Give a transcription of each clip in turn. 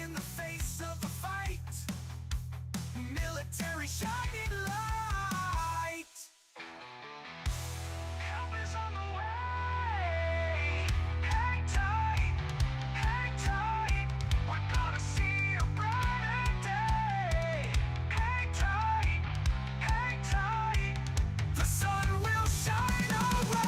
in the face of the fight. Military shining light. Help is on the way. Hang tight, we're gonna see a brighter day. Hang tight, the sun will shine our way.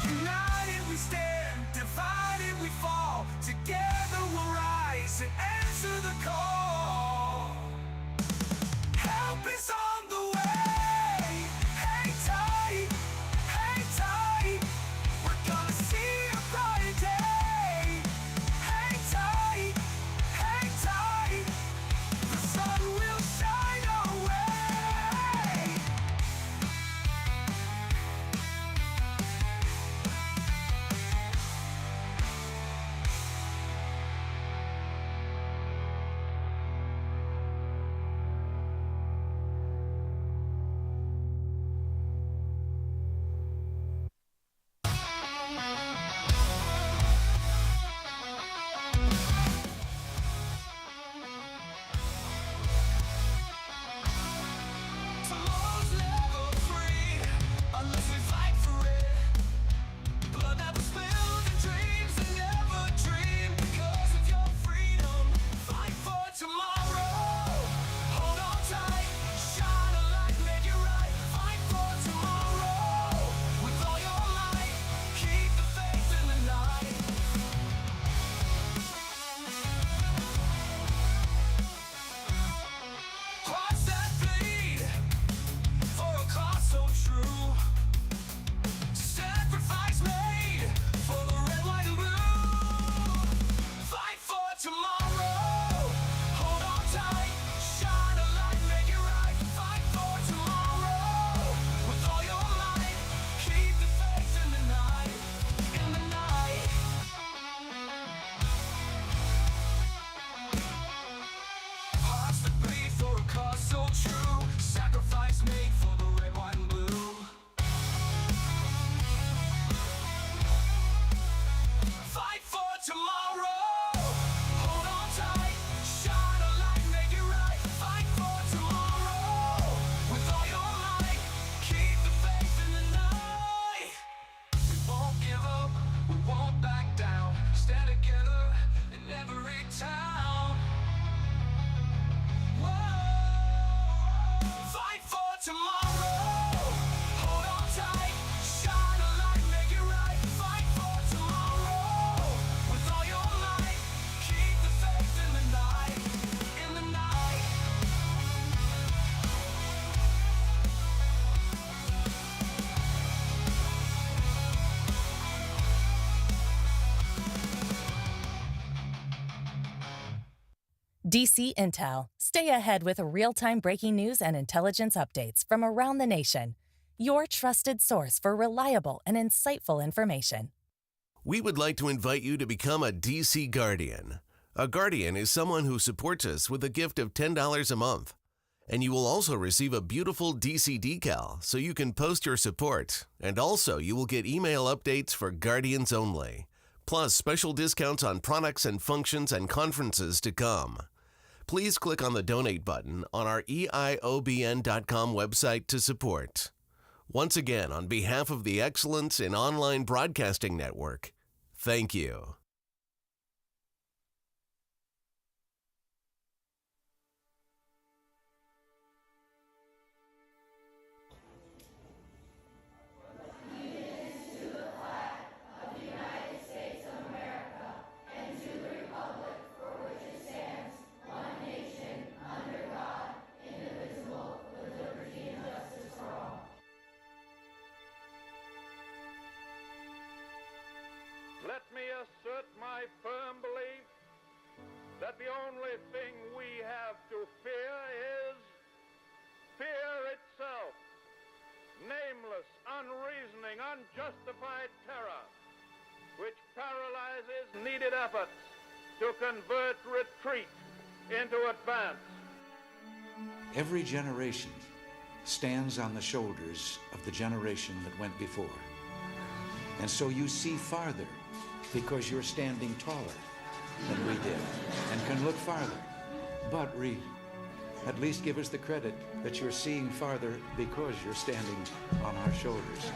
United we stand, divided we fall. Together we'll rise and answer the call. Help is on the way. Hang tight, we're gonna see a brighter day. Hang tight, the sun will shine our way. Tomorrow's never free unless we fight for it. Blood never spilled and dreams that never dream. Because of your freedom, fight for tomorrow. Hold on tight, shine a light, make it right. Fight for tomorrow with all your might. Keep the faith in the night. Hearts that bleed for a cause so true. Sacrifice made for the red, white, and blue. Fight for tomorrow. Hold on tight, shine a light, make it right. Fight for tomorrow with all your might. Keep the faith in the night, in the night. Hearts that bleed for a cause so true. Sacrifice made for the red, white, and blue. Fight for tomorrow. Hold on tight, shine a light, make it right. Fight for tomorrow with all your might. Keep the faith in the night. We won't give up, we won't back down. Stand together in every town. Whoa. Fight for tomorrow. Hold on tight, shine a light, make it right. Fight for tomorrow with all your might. Keep the faith in the night, in the night. DC Intel. Stay ahead with real-time breaking news and intelligence updates from around the nation. Your trusted source for reliable and insightful information. We would like to invite you to become a DC Guardian. A Guardian is someone who supports us with a gift of $10 a month. And you will also receive a beautiful DC decal so you can post your support. And also you will get email updates for Guardians only. Plus special discounts on products and functions and conferences to come. Please click on the donate button on our eiobn.com website to support. Once again, on behalf of the Excellence in Online Broadcasting Network, thank you. Let me assert my firm belief that the only thing we have to fear is fear itself. Nameless, unreasoning, unjustified terror, which paralyzes needed efforts to convert retreat into advance. Every generation stands on the shoulders of the generation that went before. And so you see farther because you're standing taller than we did and can look farther. But at least give us the credit that you're seeing farther because you're standing on our shoulders.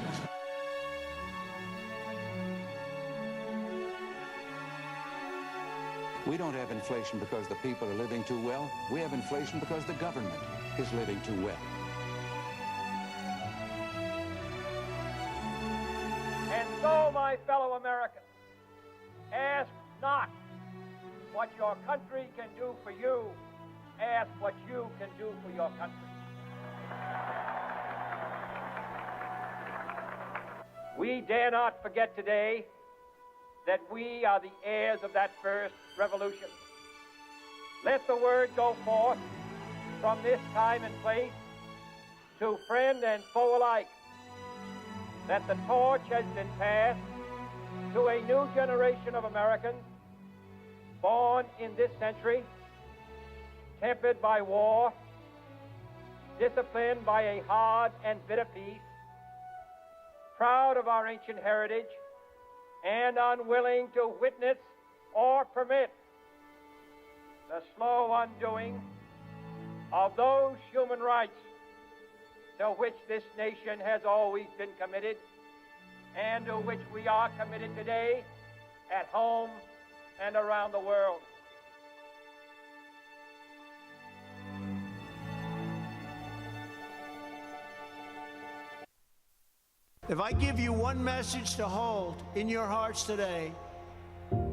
We don't have inflation because the people are living too well. We have inflation because the government is living too well. And so, my fellow Americans, ask not what your country can do for you, ask what you can do for your country. We dare not forget today that we are the heirs of that first revolution. Let the word go forth from this time and place to friend and foe alike that the torch has been passed to a new generation of Americans born in this century, tempered by war, disciplined by a hard and bitter peace, proud of our ancient heritage, and unwilling to witness or permit the slow undoing of those human rights to which this nation has always been committed and to which we are committed today at home and around the world. If I give you one message to hold in your hearts today,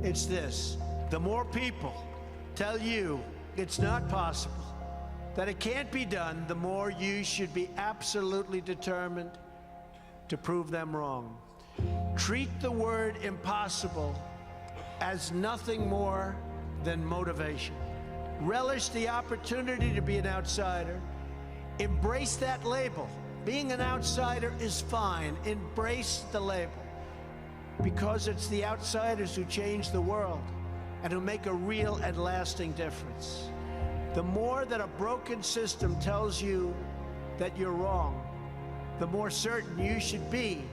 it's this. The more people tell you it's not possible, that it can't be done, the more you should be absolutely determined to prove them wrong. Treat the word impossible as nothing more than motivation. Relish the opportunity to be an outsider. Embrace that label. Being an outsider is fine. Embrace the label, because it's the outsiders who change the world and who make a real and lasting difference. The more that a broken system tells you that you're wrong, the more certain you should be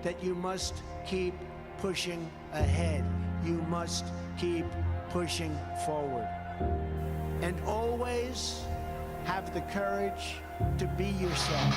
that you must keep pushing ahead. You must keep pushing forward. And always have the courage to be yourself.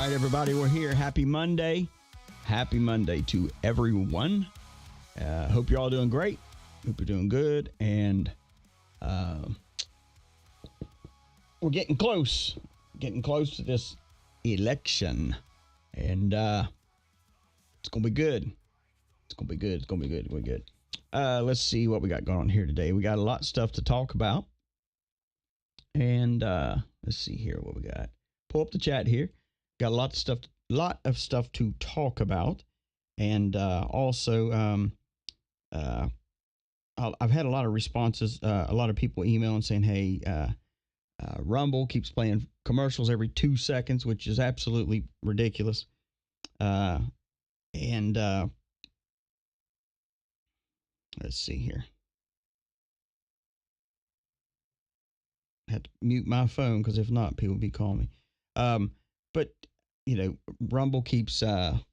Everybody, we're here. Happy Monday. Happy Monday to everyone. Hope you're all doing great. Hope you're doing good. And we're getting close to this election. And It's gonna be good. It's gonna be good. It's gonna be good. It's gonna be good. Let's see what we got going on here today. We got a lot of stuff to talk about. And let's see here what we got. Pull up the chat here. Got a lot of stuff to talk about. And also, I've had a lot of responses. A lot of people emailing saying, "Hey, Rumble keeps playing commercials every 2 seconds," which is absolutely ridiculous. And let's see here. I had to mute my phone because if not, people will be calling me. But Rumble keeps. And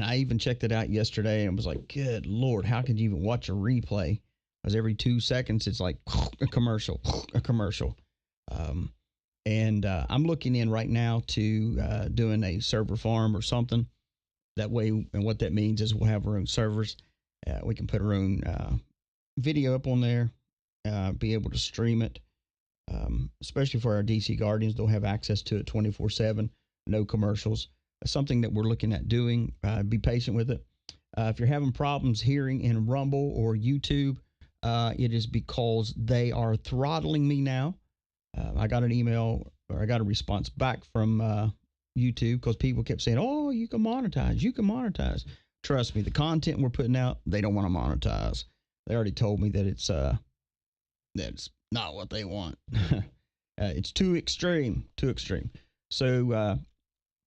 I even checked it out yesterday and was like, "Good Lord, how could you even watch a replay?" Because every 2 seconds, it's like a commercial, a commercial. And I'm looking in right now to doing a server farm or something. That way, and what that means is we'll have our own servers. We can put our own video up on there, be able to stream it, especially for our DC Guardians. They'll have access to it 24/7, no commercials. Something that we're looking at doing. Be patient with it. If you're having problems hearing in Rumble or YouTube, it is because they are throttling me now. I got an email or I got a response back from YouTube because people kept saying, "Oh, you can monetize. You can monetize." Trust me, the content we're putting out, they don't want to monetize. They already told me that that's not what they want. It's too extreme, too extreme. So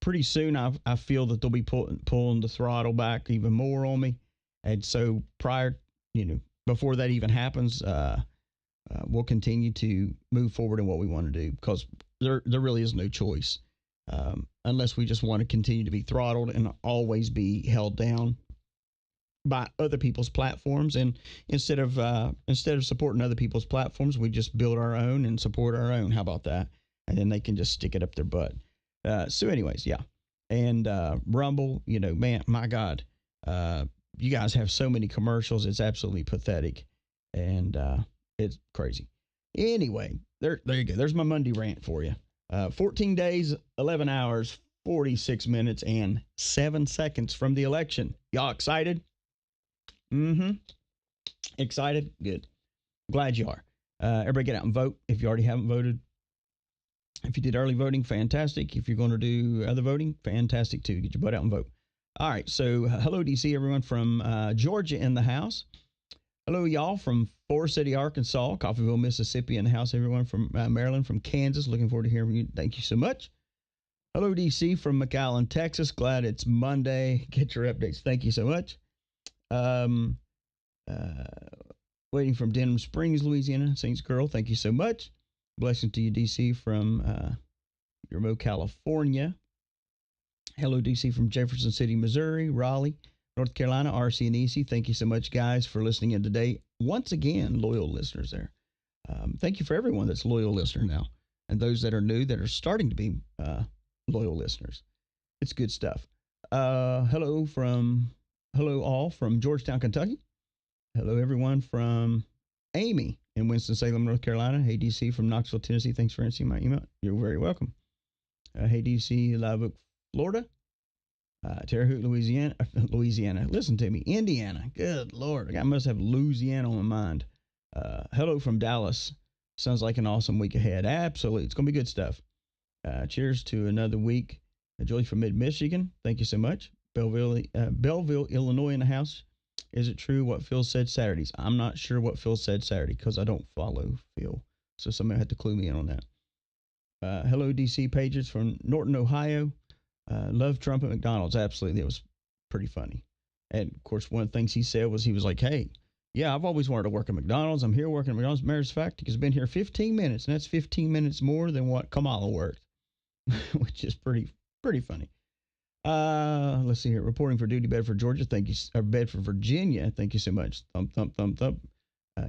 pretty soon I feel that they'll be pulling the throttle back even more on me. And so before that even happens, we'll continue to move forward in what we want to do because there really is no choice. Unless we just want to continue to be throttled and always be held down by other people's platforms. And instead of supporting other people's platforms, we just build our own and support our own. How about that? And then they can just stick it up their butt. So anyways, yeah. And Rumble, man, my God, you guys have so many commercials. It's absolutely pathetic. And it's crazy. Anyway, there you go. There's my Monday rant for you. 14 days, 11 hours, 46 minutes, and 7 seconds from the election. Y'all excited? Excited? Good. Glad you are. Everybody get out and vote if you already haven't voted. If you did early voting, fantastic. If you're going to do other voting, fantastic too. Get your butt out and vote. All right. So hello, DC, everyone from Georgia in the house. Hello, y'all from Forest City, Arkansas, Coffeeville, Mississippi in the house. Everyone from Maryland, from Kansas. Looking forward to hearing from you. Thank you so much. Hello, DC from McAllen, Texas. Glad it's Monday. Get your updates. Thank you so much. Waiting from Denham Springs, Louisiana. Saints Girl. Thank you so much. Blessing to you, DC, from Yermo, California. Hello, DC, from Jefferson City, Missouri, Raleigh, North Carolina, RC and EC. Thank you so much, guys, for listening in today. Once again, loyal listeners there. Thank you for everyone that's a loyal listener now. And those that are new that are starting to be loyal listeners. It's good stuff. Hello all from Georgetown, Kentucky. Hello, everyone from Amy in Winston-Salem, North Carolina. Hey, DC from Knoxville, Tennessee. Thanks for answering my email. You're very welcome. Hey, DC, Live Oak, Florida. Terre Haute, Louisiana. Listen to me. Indiana. Good Lord. I must have Louisiana on my mind. Hello from Dallas. Sounds like an awesome week ahead. Absolutely. It's going to be good stuff. Cheers to another week. Julie from Mid-Michigan. Thank you so much. Belleville, Illinois in the house. Is it true what Phil said Saturdays? I'm not sure what Phil said Saturday because I don't follow Phil. So somebody had to clue me in on that. Hello, DC Pages from Norton, Ohio. Love Trump at McDonald's. Absolutely. It was pretty funny. And of course, one of the things he said was, he was like, "Hey, yeah, I've always wanted to work at McDonald's. I'm here working at McDonald's. Matter of fact, he's been here 15 minutes, and that's 15 minutes more than what Kamala worked," which is pretty funny. Let's see here. Reporting for duty, Bedford, Georgia. Thank you. Or Bedford, Virginia. Thank you so much. Thump, thump, thump, thump.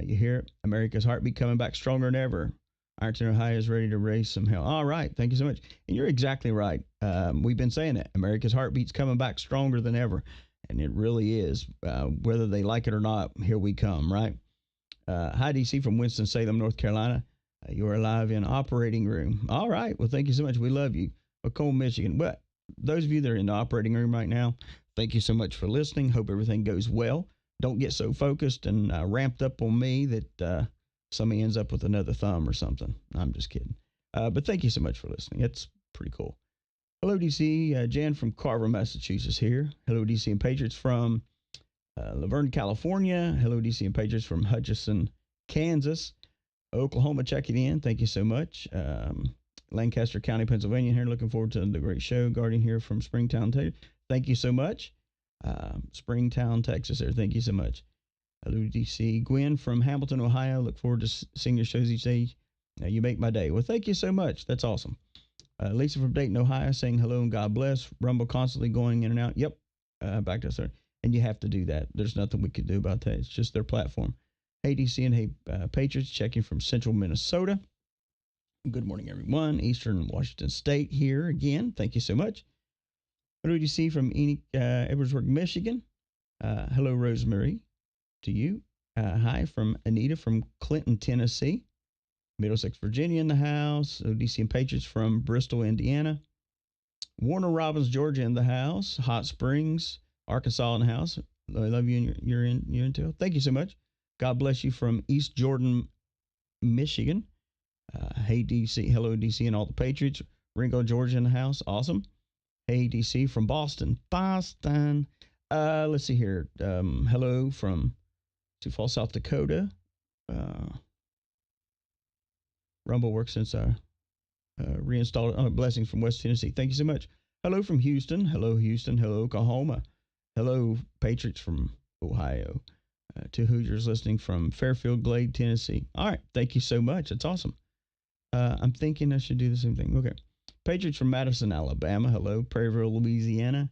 You hear it? America's heartbeat coming back stronger than ever. Ironton, Ohio is ready to raise some hell. All right. Thank you so much. And you're exactly right. We've been saying it. America's heartbeat's coming back stronger than ever. And it really is. Whether they like it or not, here we come, right? Hi, DC from Winston-Salem, North Carolina. You are live in operating room. All right. Well, thank you so much. We love you. Macomb, Michigan. But those of you that are in the operating room right now, Thank you so much for listening. Hope everything goes well. Don't get so focused and ramped up on me that somebody ends up with another thumb or something. I'm just kidding. But thank you so much for listening. It's pretty cool. Hello, DC. Jan from Carver, Massachusetts here. Hello, DC and Patriots from Laverne, California. Hello, DC and Patriots from Hutchinson, Kansas. Oklahoma checking in. Thank you so much. Lancaster County, Pennsylvania here. Looking forward to the great show. Guardian here from Springtown, Texas. Thank you so much. Springtown, Texas there. Thank you so much. Hello, DC. Gwen from Hamilton, Ohio. Look forward to seeing your shows each day. You make my day. Well, thank you so much. That's awesome. Lisa from Dayton, Ohio, saying hello and God bless. Rumble constantly going in and out. Yep. Back to us there. And you have to do that. There's nothing we can do about that. It's just their platform. Hey, DC and hey, Patriots, checking from central Minnesota. Good morning, everyone. Eastern Washington State here again. Thank you so much. Hello, DC from Enoch, Edwardsburg, Michigan. Hello, Rosemary, to you. Hi from Anita from Clinton, Tennessee. Middlesex, Virginia in the house. DC and Patriots from Bristol, Indiana. Warner Robins, Georgia in the house. Hot Springs, Arkansas in the house. I love you and your intel. Thank you so much. God bless you from East Jordan, Michigan. Hey, DC. Hello, DC and all the Patriots. Ringo, Georgia in the house. Awesome. Hey, DC from Boston. Boston. Let's see here. Hello from Sioux Falls, South Dakota. Rumble works since I reinstalled it. Blessings from West Tennessee. Thank you so much. Hello from Houston. Hello, Houston. Hello, Oklahoma. Hello, Patriots from Ohio. To Hoosiers listening from Fairfield Glade, Tennessee. All right. Thank you so much. That's awesome. I'm thinking I should do the same thing. Okay. Patriots from Madison, Alabama. Hello. Prairieville, Louisiana.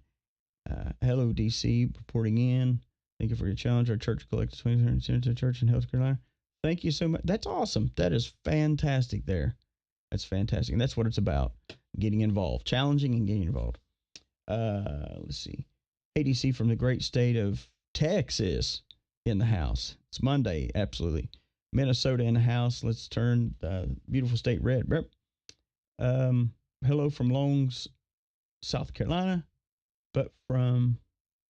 Hello, DC. Reporting in. Thank you for your challenge. Our church collected 20 church in North Carolina. Thank you so much. That's awesome. That is fantastic there. That's fantastic. And that's what it's about. Getting involved. Challenging and getting involved. Let's see. ADC from the great state of Texas in the house. It's Monday. Absolutely. Minnesota in the house. Let's turn beautiful state red. Hello from Longs, South Carolina, but from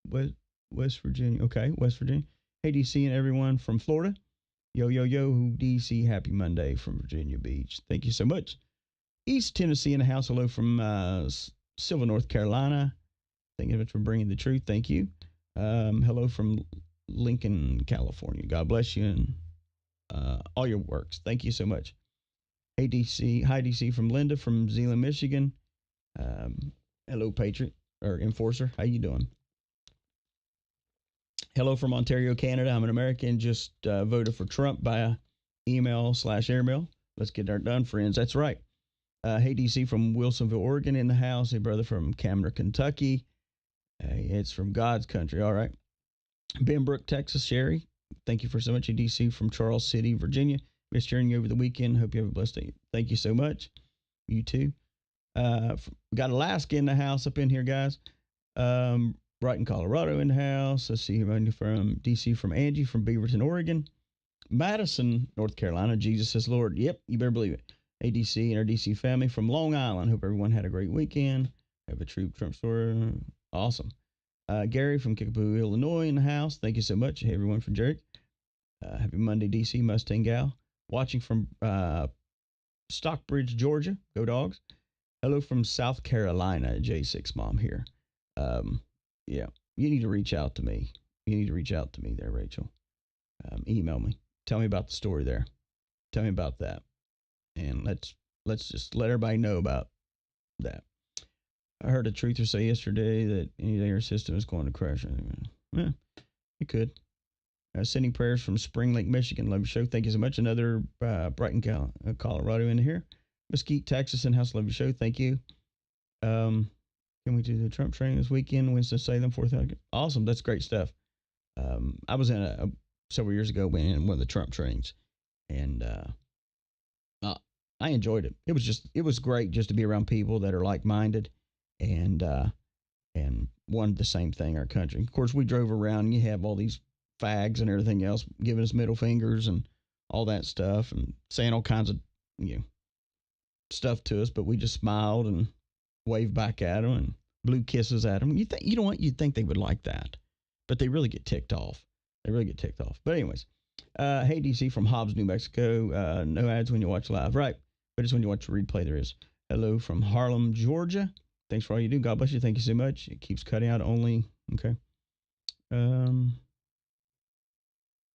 West Virginia. Okay, West Virginia. Hey, DC and everyone from Florida. Yo, DC. Happy Monday from Virginia Beach. Thank you so much. East Tennessee in the house. Hello from Silva, North Carolina. Thank you for bringing the truth. Thank you. Hello from Lincoln, California. God bless you and all your works. Thank you so much. Hey, DC. Hi, DC from Linda from Zeeland, Michigan. Hello, Patriot or Enforcer. How you doing? Hello from Ontario, Canada. I'm an American. Just voted for Trump by email/airmail. Let's get that done, friends. That's right. Hey, DC from Wilsonville, Oregon in the house. Hey, brother from Camden, Kentucky. Hey, it's from God's country. All right. Benbrook, Texas, Sherry. Thank you for so much. Hey, DC from Charles City, Virginia. Missed hearing you over the weekend. Hope you have a blessed day. Thank you so much. You too. We got Alaska in the house up in here, guys. Brighton, Colorado in the house. Let's see here from DC from Angie from Beaverton, Oregon. Madison, North Carolina. Jesus is Lord. Yep, you better believe it. ADC and our DC family from Long Island. Hope everyone had a great weekend. Have a true Trump story. Awesome. Gary from Kickapoo, Illinois in the house. Thank you so much. Hey, everyone from Jerick. Happy Monday, DC Mustang Gal. Watching from Stockbridge, Georgia. Go Dogs. Hello from South Carolina. J6 Mom here. Yeah, you need to reach out to me. You need to reach out to me there, Rachel. Email me. Tell me about the story there. Tell me about that. And let's just let everybody know about that. I heard a truther say yesterday that any day our system is going to crash. Yeah, it could. Sending prayers from Spring Lake, Michigan. Love your show. Thank you so much. Another Brighton, Colorado in here. Mesquite, Texas in house. Love your show. Thank you. Can we do the Trump training this weekend? Winston-Salem, 4th. Awesome. That's great stuff. I was in several years ago in one of the Trump trainings, and I enjoyed it. It was great just to be around people that are like-minded and wanted the same thing, our country. Of course, we drove around and you have all these fags and everything else giving us middle fingers and all that stuff and saying all kinds of, stuff to us, but we just smiled and waved back at them and blew kisses at them. You know what? You'd think they would like that, but they really get ticked off. They really get ticked off. But anyways, hey, DC from Hobbs, New Mexico. No ads when you watch live. Right. But it's when you watch the replay there is. Hello from Harlem, Georgia. Thanks for all you do. God bless you. Thank you so much. It keeps cutting out only. Okay.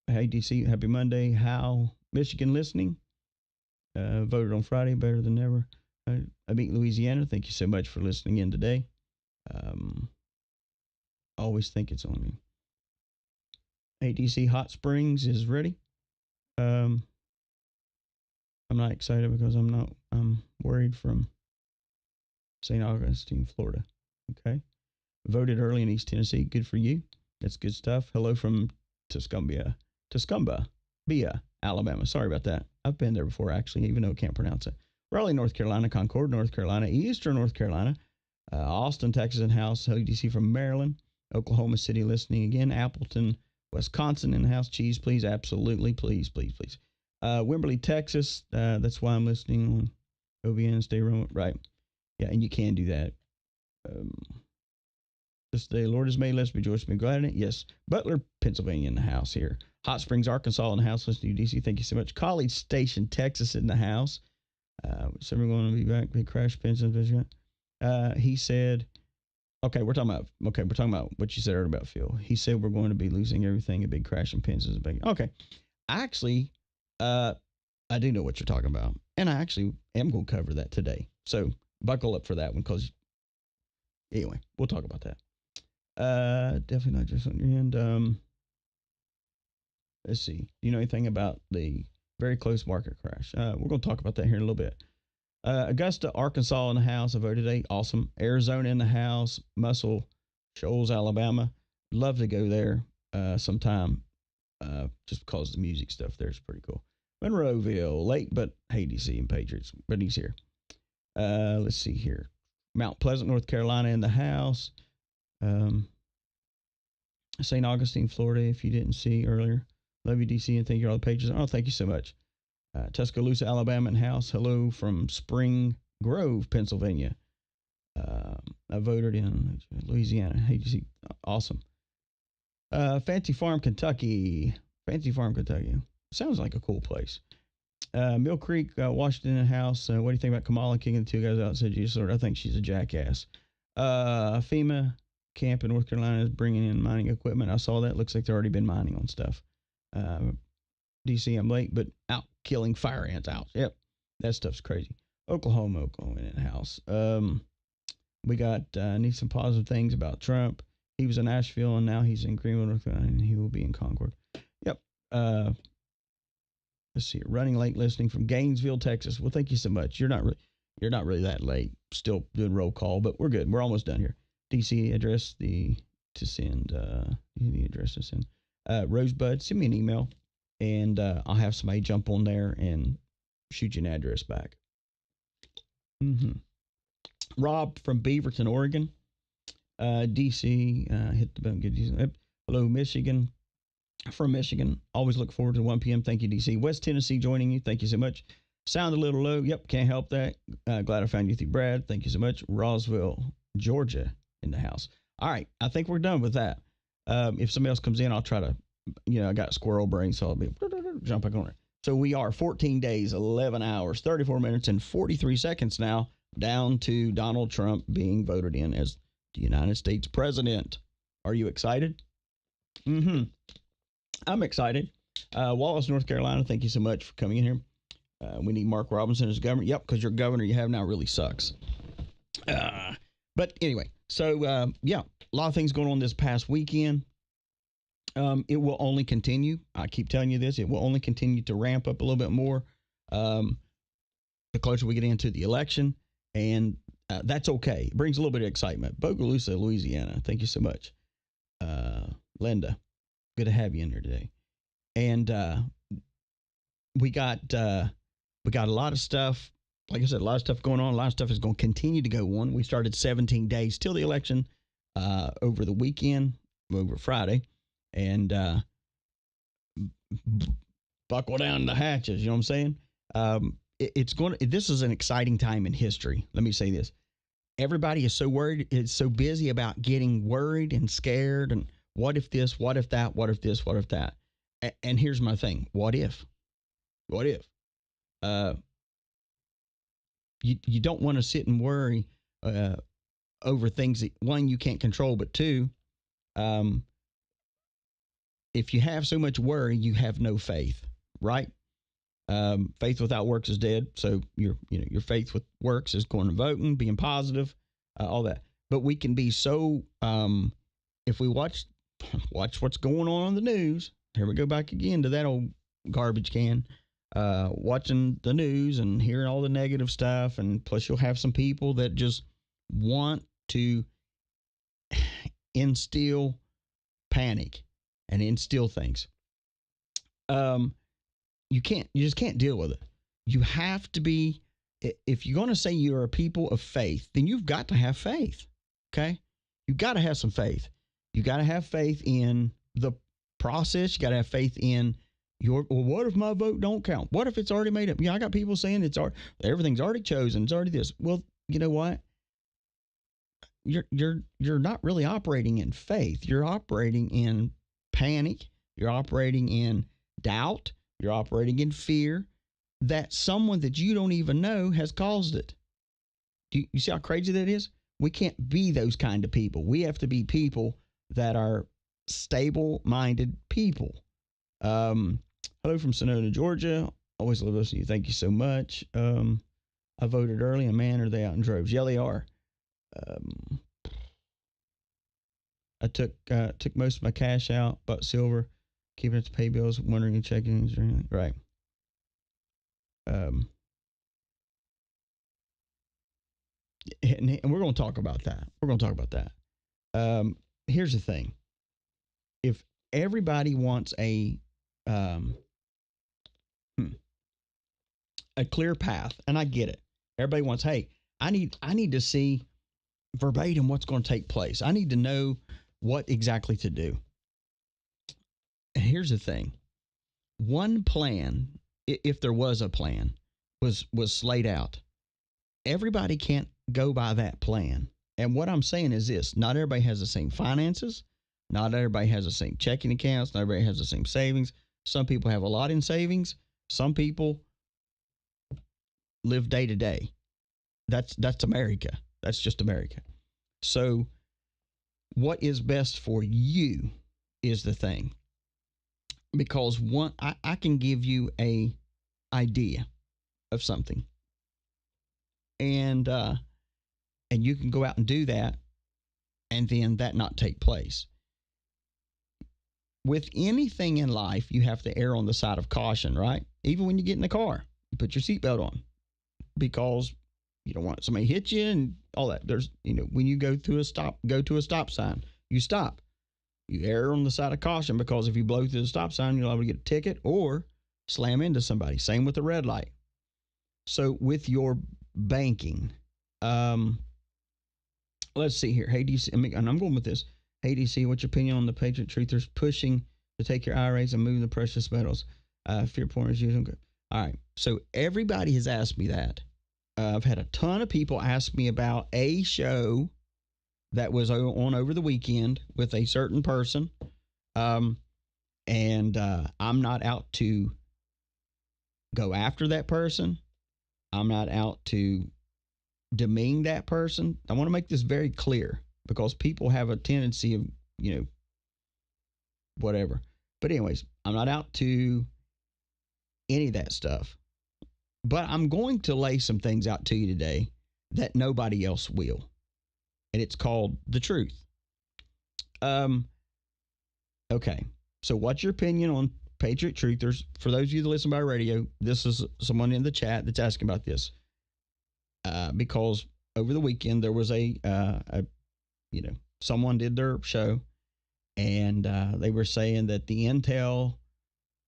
Hey, DC. Happy Monday. How? Michigan listening. Voted on Friday. Better than ever. I beat Louisiana. Thank you so much for listening in today. Always think it's on me. Hey, DC. Hot Springs is ready. I'm not excited because I'm worried from St. Augustine, Florida. Okay. Voted early in East Tennessee. Good for you. That's good stuff. Hello from Tuscumbia, Alabama. Sorry about that. I've been there before, actually, even though I can't pronounce it. Raleigh, North Carolina. Concord, North Carolina. Eastern North Carolina. Austin, Texas in house. Hello, DC from Maryland. Oklahoma City listening again. Appleton, Wisconsin in the house. Cheese, please. Absolutely. Please, please, please. Wimberley, Texas. That's why I'm listening on OBN. Stay remote. Right. Yeah, and you can do that. This day, Lord has made. Let's rejoice and be glad in it. Yes. Butler, Pennsylvania in the house here. Hot Springs, Arkansas in the house. Listening to you, DC. Thank you so much. College Station, Texas in the house. So we're going to be back. Big crash, Pennsylvania. He said, we're talking about what you said earlier about Phil. He said we're going to be losing everything. A big crash in Pennsylvania. Okay. Actually, I do know what you're talking about. And I actually am going to cover that today. So buckle up for that one because, anyway, we'll talk about that. Definitely not just on your end. Let's see. Do you know anything about the very close market crash? We're going to talk about that here in a little bit. Augusta, Arkansas in the house. I voted today. Awesome. Arizona in the house. Muscle Shoals, Alabama. Love to go there sometime just because the music stuff there is pretty cool. Monroeville, late, but hey, DC and Patriots. But he's here. Let's see here. Mount Pleasant, North Carolina in the house. St. Augustine, Florida, if you didn't see earlier. Love you, DC, and thank you for all the pages. Oh, thank you so much. Tuscaloosa, Alabama in house. Hello from Spring Grove, Pennsylvania. I voted in Louisiana. Hey, DC. Awesome. Fancy Farm, Kentucky. Sounds like a cool place. Mill Creek, Washington in house. What do you think about Kamala kicking the two guys out? Said you sort. I think she's a jackass. FEMA camp in North Carolina is bringing in mining equipment. I saw that. Looks like they've already been mining on stuff. DC, I'm late, but out killing fire ants out. Yep, that stuff's crazy. Oklahoma in the house. We got need some positive things about Trump. He was in Asheville and now he's in Greenville, North Carolina, and he will be in Concord. Yep. Let's see. Running late listening from Gainesville, Texas. Well, thank you so much. You're not really that late. Still doing roll call, but we're good. We're almost done here. DC address the address to send. Rosebud, send me an email, and I'll have somebody jump on there and shoot you an address back. Rob from Beaverton, Oregon. DC, hit the button. Good. Hello, Michigan. From Michigan. Always look forward to 1 p.m. Thank you, DC. West Tennessee joining you. Thank you so much. Sound a little low. Yep, can't help that. Glad I found you through Brad. Thank you so much. Roswell, Georgia in the house. All right, I think we're done with that. If somebody else comes in, I'll try to, I got squirrel brain, so I'll be jump back on it. So we are 14 days, 11 hours, 34 minutes, and 43 seconds now down to Donald Trump being voted in as the United States president. Are you excited? I'm excited. Wallace, North Carolina, thank you so much for coming in here. We need Mark Robinson as governor. Yep, because your governor you have now really sucks. But anyway, so yeah, a lot of things going on this past weekend. It will only continue. I keep telling you this. It will only continue to ramp up a little bit more the closer we get into the election. And that's okay. It brings a little bit of excitement. Bogalusa, Louisiana. Thank you so much. Linda, good to have you in here today. And we got a lot of stuff. Like I said, a lot of stuff going on. A lot of stuff is going to continue to go on. We started 17 days till the election over the weekend, over Friday. And buckle down the hatches. You know what I'm saying? This is an exciting time in history. Let me say this. everybody is so worried, is so busy about getting worried and scared and what if this, what if that, what if this, what if that. And here's my thing. What if? What if? You don't want to sit and worry over things that, one, you can't control, but two, if you have so much worry, you have no faith, right? Faith without works is dead. So your faith with works is going to voting, being positive, all that. But we can be so, if we watch what's going on the news. Here we go back again to that old garbage can. Watching the news and hearing all the negative stuff, and plus you'll have some people that just want to instill panic and instill things. You just can't deal with it. You have to be, if you're going to say you're a people of faith, then you've got to have faith. Okay. You've got to have some faith. You got to have faith in the process. You got to have faith in well, what if my vote don't count? What if it's already made up? I got people saying everything's already chosen. It's already this. Well, you know what? You're not really operating in faith. You're operating in panic. You're operating in doubt. You're operating in fear that someone that you don't even know has caused it. Do you see how crazy that is? We can't be those kind of people. We have to be people that are stable-minded people. Hello from Sonoma, Georgia. Always love listening to you. Thank you so much. I voted early, and man, are they out in droves. Yeah, they are. I took most of my cash out, bought silver, keeping it to pay bills, wondering and checking. Right. And we're going to talk about that. Here's the thing. If everybody wants a clear path, and I get it. Everybody wants, hey, I need to see verbatim what's going to take place. I need to know what exactly to do. And here's the thing. One plan, if there was a plan, was laid out. Everybody can't go by that plan. And what I'm saying is this: not everybody has the same finances. Not everybody has the same checking accounts. Not everybody has the same savings. Some people have a lot in savings. Some people live day to day. That's America. That's just America. So what is best for you is the thing. Because I can give you a idea of something. And you can go out and do that, and then that not take place. With anything in life, you have to err on the side of caution, right? Even when you get in the car, you put your seatbelt on because you don't want somebody to hit you and all that. There's, when you go to a stop sign, you stop. You err on the side of caution because if you blow through the stop sign, you're liable to get a ticket or slam into somebody. Same with the red light. So with your banking, let's see here. Hey, DC, and I'm going with this. Hey, DC, what's your opinion on the Patriot truthers pushing to take your IRAs and move the precious metals? Fear porn is using. All right. So everybody has asked me that. I've had a ton of people ask me about a show that was on over the weekend with a certain person. And I'm not out to go after that person. I'm not out to demean that person. I want to make this very clear because people have a tendency of, whatever. But anyways, I'm not out to any of that stuff. But I'm going to lay some things out to you today that nobody else will. And it's called the truth. Okay. So what's your opinion on Patriot truthers? For those of you that listen by radio, this is someone in the chat that's asking about this. Because over the weekend there was someone did their show and they were saying that the intel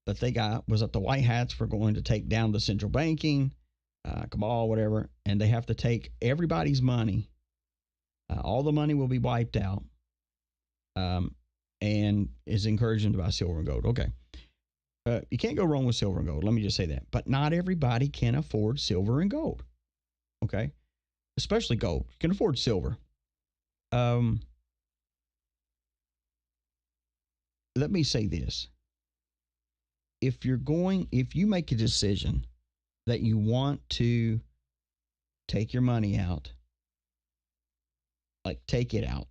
that they got was that the white hats were going to take down the central banking, cabal, whatever, and they have to take everybody's money. All the money will be wiped out, and is encouraging to buy silver and gold. Okay. You can't go wrong with silver and gold. Let me just say that. But not everybody can afford silver and gold. Okay. especially gold. You can afford silver. Let me say this. If you make a decision that you want to take your money out, like take it out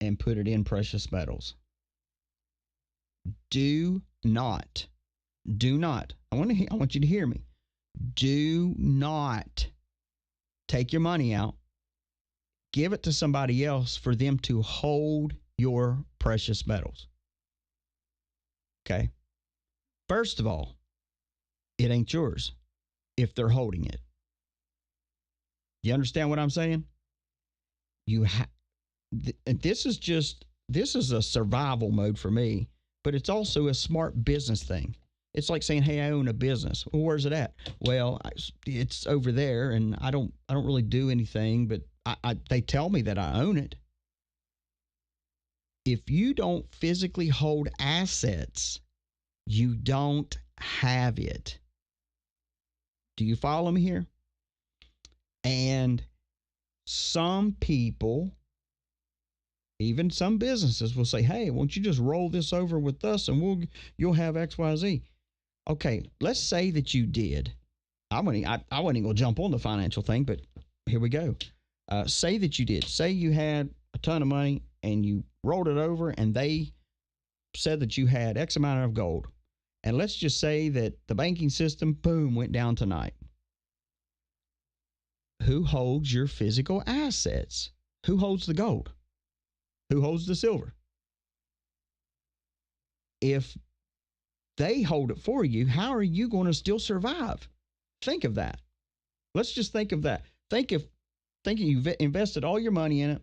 and put it in precious metals, do not, I want you to hear me. Do not take your money out, give it to somebody else for them to hold your precious metals. Okay? First of all, it ain't yours if they're holding it. You understand what I'm saying? This is a survival mode for me, but it's also a smart business thing. It's like saying, "Hey, I own a business." Well, where's it at? Well, it's over there, and I don't really do anything, but they tell me that I own it. If you don't physically hold assets, you don't have it. Do you follow me here? And some people, even some businesses, will say, "Hey, won't you just roll this over with us and you'll have XYZ." Okay, let's say that you did. I wasn't even going to jump on the financial thing, but here we go. Say that you did. Say you had a ton of money and you rolled it over and they said that you had X amount of gold. And let's just say that the banking system, boom, went down tonight. Who holds your physical assets? Who holds the gold? Who holds the silver? If they hold it for you, how are you going to still survive? Think of that. Let's just think of that. Thinking you've invested all your money in it,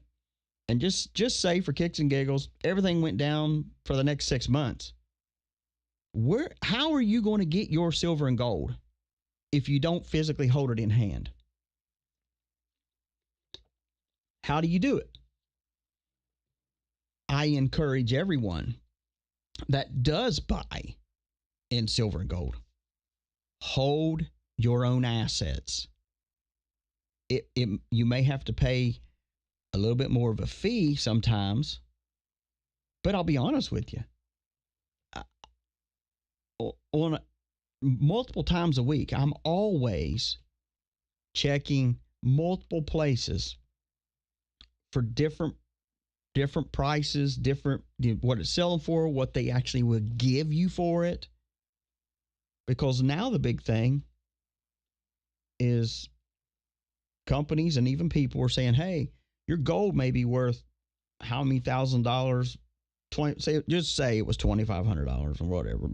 and just say for kicks and giggles, everything went down for the next 6 months. How are you going to get your silver and gold if you don't physically hold it in hand? How do you do it? I encourage everyone that does buy in silver and gold, hold your own assets. You may have to pay a little bit more of a fee sometimes, but I'll be honest with you. On multiple times a week, I'm always checking multiple places for different prices, what it's selling for, what they actually will give you for it. Because now the big thing is companies and even people are saying, "Hey, your gold may be worth how many $1,000? Just say it was $2,500 or whatever.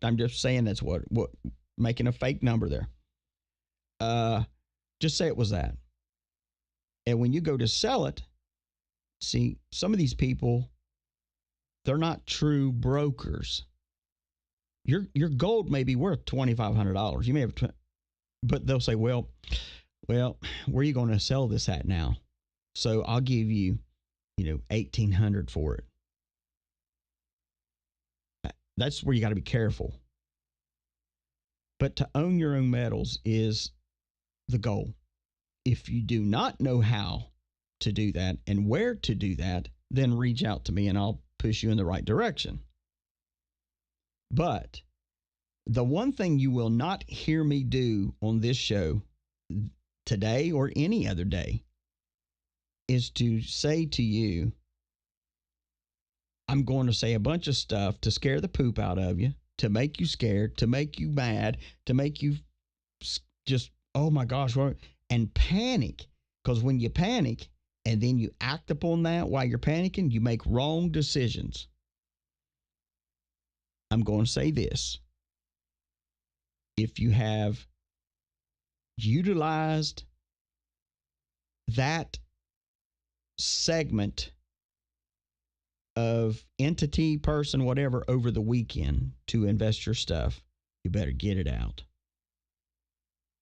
I'm just saying that's what making a fake number there. Just say it was that. And when you go to sell it, see, some of these people, they're not true brokers. Your gold may be worth $2,500. You may have, but they'll say, well, where are you going to sell this at now? So I'll give you, $1,800 for it. That's where you got to be careful. But to own your own metals is the goal. If you do not know how to do that and where to do that, then reach out to me and I'll push you in the right direction. But the one thing you will not hear me do on this show today or any other day is to say to you, I'm going to say a bunch of stuff to scare the poop out of you, to make you scared, to make you mad, to make you just, oh my gosh, and panic. Because when you panic and then you act upon that while you're panicking, you make wrong decisions. I'm going to say this. If you have utilized that segment of entity, person, whatever, over the weekend to invest your stuff, you better get it out.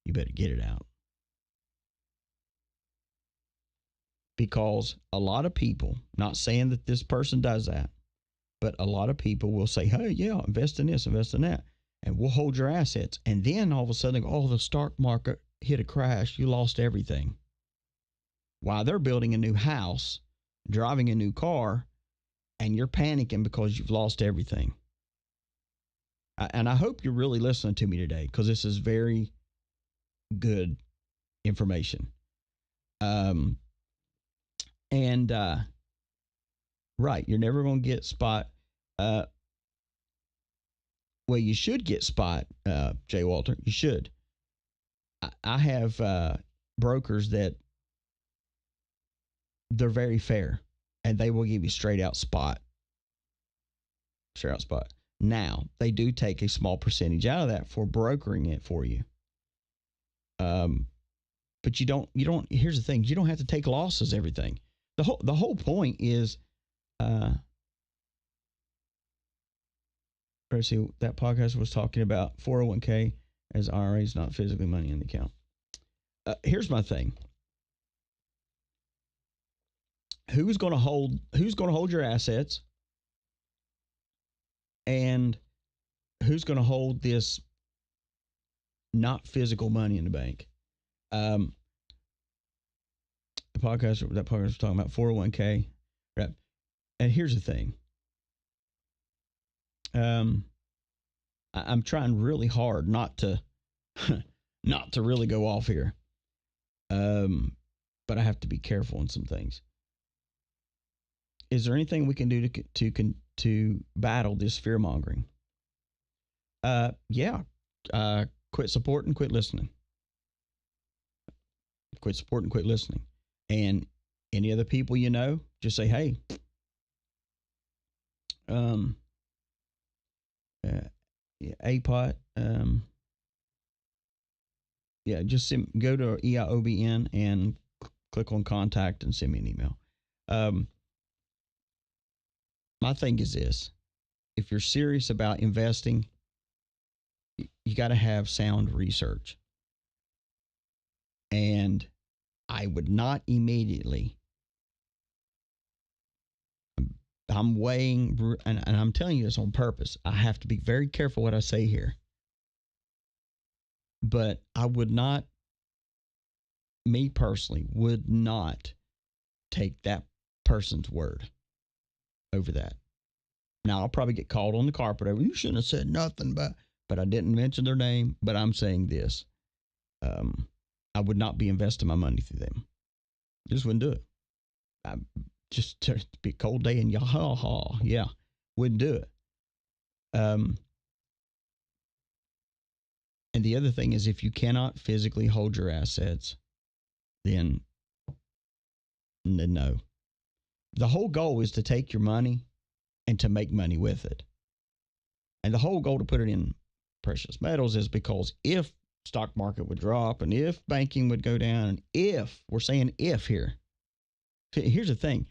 You better get it out. Because a lot of people, not saying that this person does that, but a lot of people will say, "Hey, yeah, invest in this, invest in that, and we'll hold your assets." And then all of a sudden, the stock market hit a crash. You lost everything. while they're building a new house, driving a new car, and you're panicking because you've lost everything. And I hope you're really listening to me today, because this is very good information. Right, you're never going to get spot. Well, you should get spot, Jay Walter. You should. I have brokers that they're very fair, and they will give you straight out spot. Straight out spot. Now, they do take a small percentage out of that for brokering it for you. But you don't, here's the thing, you don't have to take losses, everything. The whole point is, let's see, that podcast was talking about 401k as IRAs, not physically money in the account. Here's my thing. Who's going to hold your assets, and who's going to hold this not physical money in the bank? That podcast was talking about 401k, right? And here's the thing. I'm trying really hard not to really go off here. But I have to be careful on some things. Is there anything we can do to battle this fear mongering? Yeah. Quit supporting, quit listening. Quit supporting, quit listening. And any other people you know, just say, hey, APOT, just go to EIOBN and click on contact and send me an email. My thing is this: if you're serious about investing, you got to have sound research. And I would not immediately, I'm weighing, and I'm telling you this on purpose. I have to be very careful what I say here. But I would not, me personally, would not take that person's word over that. Now, I'll probably get called on the carpet over, you shouldn't have said nothing, but I didn't mention their name. But I'm saying this. I would not be investing my money through them. Just wouldn't do it. Just be a cold day and yeah, wouldn't do it. And the other thing is, if you cannot physically hold your assets, then no. The whole goal is to take your money and to make money with it. And the whole goal to put it in precious metals is because if stock market would drop, and if banking would go down, and if, we're saying if here. Here's the thing.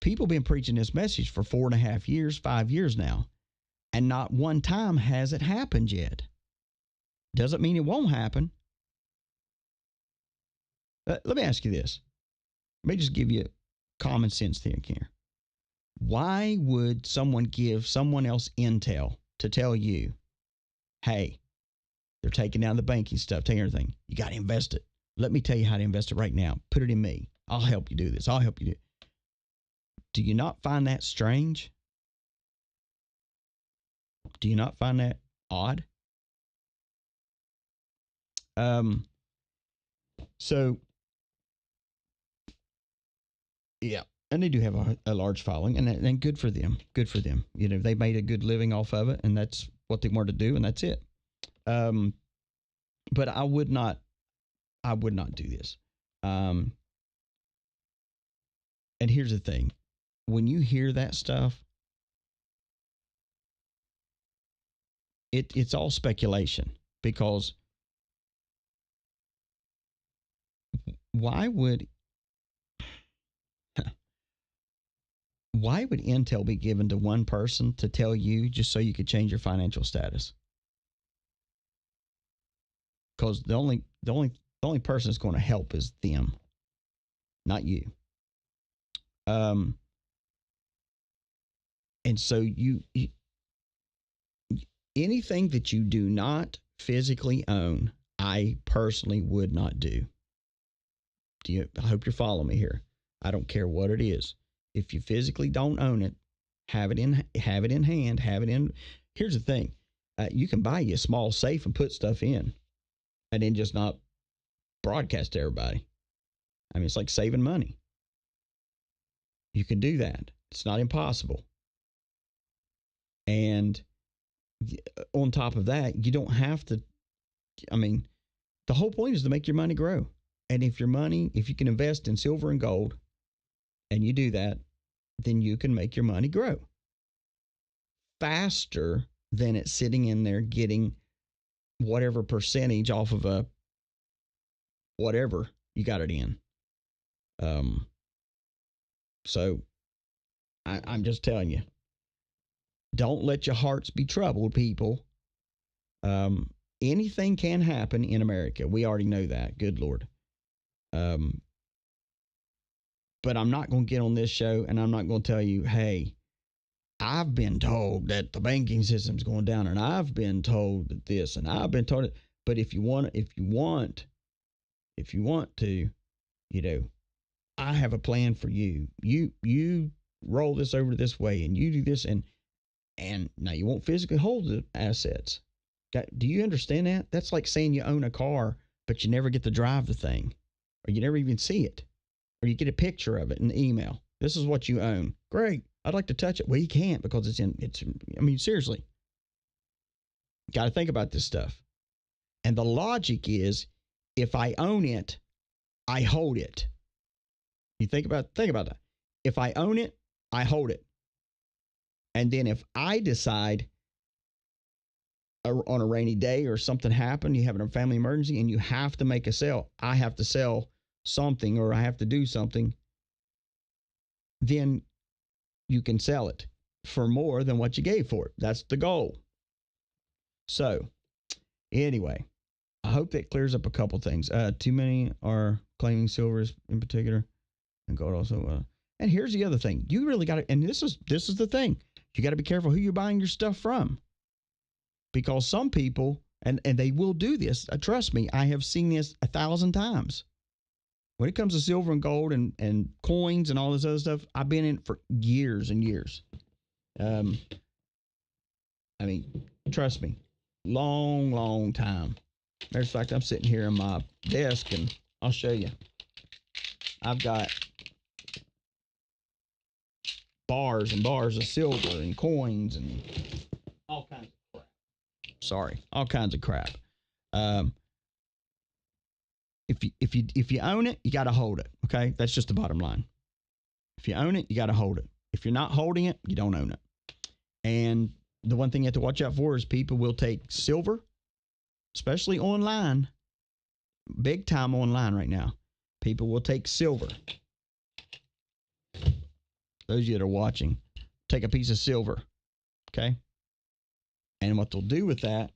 People have been preaching this message for 4.5 years, 5 years now, and not one time has it happened yet. Doesn't mean it won't happen. Let me ask you this. Let me just give you common sense thing here. Why would someone give someone else intel to tell you, hey, they're taking down the banking stuff, taking everything. You got to invest it. Let me tell you how to invest it right now. Put it in me. I'll help you do this. I'll help you do it. Do you not find that strange? Do you not find that odd? So, yeah, and they do have a large following, and good for them. Good for them. You know, they made a good living off of it, and that's what they wanted to do, and that's it. But I would not do this. And here's the thing. When you hear that stuff, it's all speculation, because why would intel be given to one person to tell you just so you could change your financial status? Because the only person that's going to help is them, not you. And so you anything that you do not physically own, I personally would not do. I hope you're following me here. I don't care what it is. If you physically don't own it, have it in hand, have it in. Here's the thing. You can buy you a small safe and put stuff in and then just not broadcast to everybody. I mean, it's like saving money. You can do that. It's not impossible. And on top of that, you don't have to, I mean, the whole point is to make your money grow. And if you can invest in silver and gold and you do that, then you can make your money grow faster than it's sitting in there getting whatever percentage off of a whatever you got it in. So I'm just telling you, don't let your hearts be troubled, people. Anything can happen in America. We already know that. Good Lord. But I'm not going to get on this show and I'm not going to tell you, hey, I've been told that the banking system's going down and I've been told that this and I've been told it. But if you want to, I have a plan for you. You roll this over this way and you do this and now you won't physically hold the assets. Do you understand that? That's like saying you own a car, but you never get to drive the thing, or you never even see it, or you get a picture of it in the email. This is what you own. Great. I'd like to touch it. Well, you can't because seriously. Got to think about this stuff. And the logic is, if I own it, I hold it. You think about that. If I own it, I hold it. And then if I decide on a rainy day or something happened, you have a family emergency and you have to make a sale, I have to sell something or I have to do something, then you can sell it for more than what you gave for it. That's the goal. So anyway, I hope that clears up a couple things. Too many are claiming silvers in particular and gold also. And here's the other thing. You really got to, and this is the thing. You got to be careful who you're buying your stuff from. Because some people, and they will do this. Trust me, I have seen this 1,000 times. When it comes to silver and gold and coins and all this other stuff, I've been in it for years and years. Trust me, long time. Matter of fact, I'm sitting here on my desk and I'll show you. I've got bars and bars of silver and coins and all kinds of crap. Sorry, all kinds of crap. If you own it, you got to hold it. Okay, that's just the bottom line. If you own it, you got to hold it. If you're not holding it, you don't own it. And the one thing you have to watch out for is people will take silver, especially online, big time online right now. People will take silver. Those of you that are watching, take a piece of silver, okay? And what they'll do with that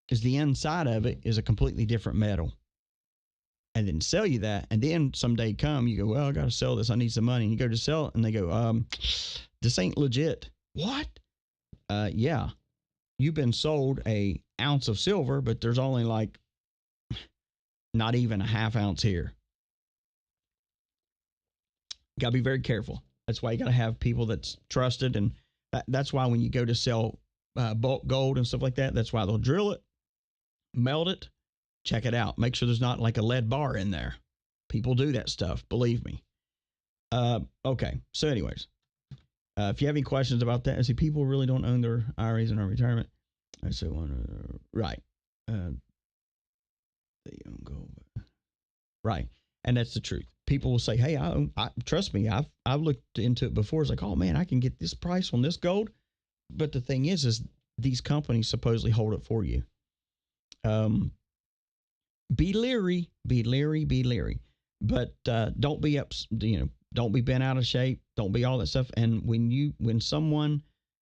is the inside of it is a completely different metal. And then sell you that. And then someday come, you go, well, I got to sell this. I need some money. And you go to sell it and they go, this ain't legit. What? Yeah. You've been sold a ounce of silver, but there's only like not even a half ounce here. Got to be very careful. That's why you got to have people that's trusted. And that's why when you go to sell bulk gold and stuff like that, that's why they'll drill it, melt it, check it out. Make sure there's not like a lead bar in there. People do that stuff. Believe me. Okay. So anyways, if you have any questions about that, I see people really don't own their IRAs in our retirement. I say one, right. They own gold. Right. And that's the truth. People will say, hey, trust me, I've looked into it before. It's like, oh man, I can get this price on this gold. But the thing is these companies supposedly hold it for you. Be leery, but don't be don't be bent out of shape. Don't be all that stuff. And when someone,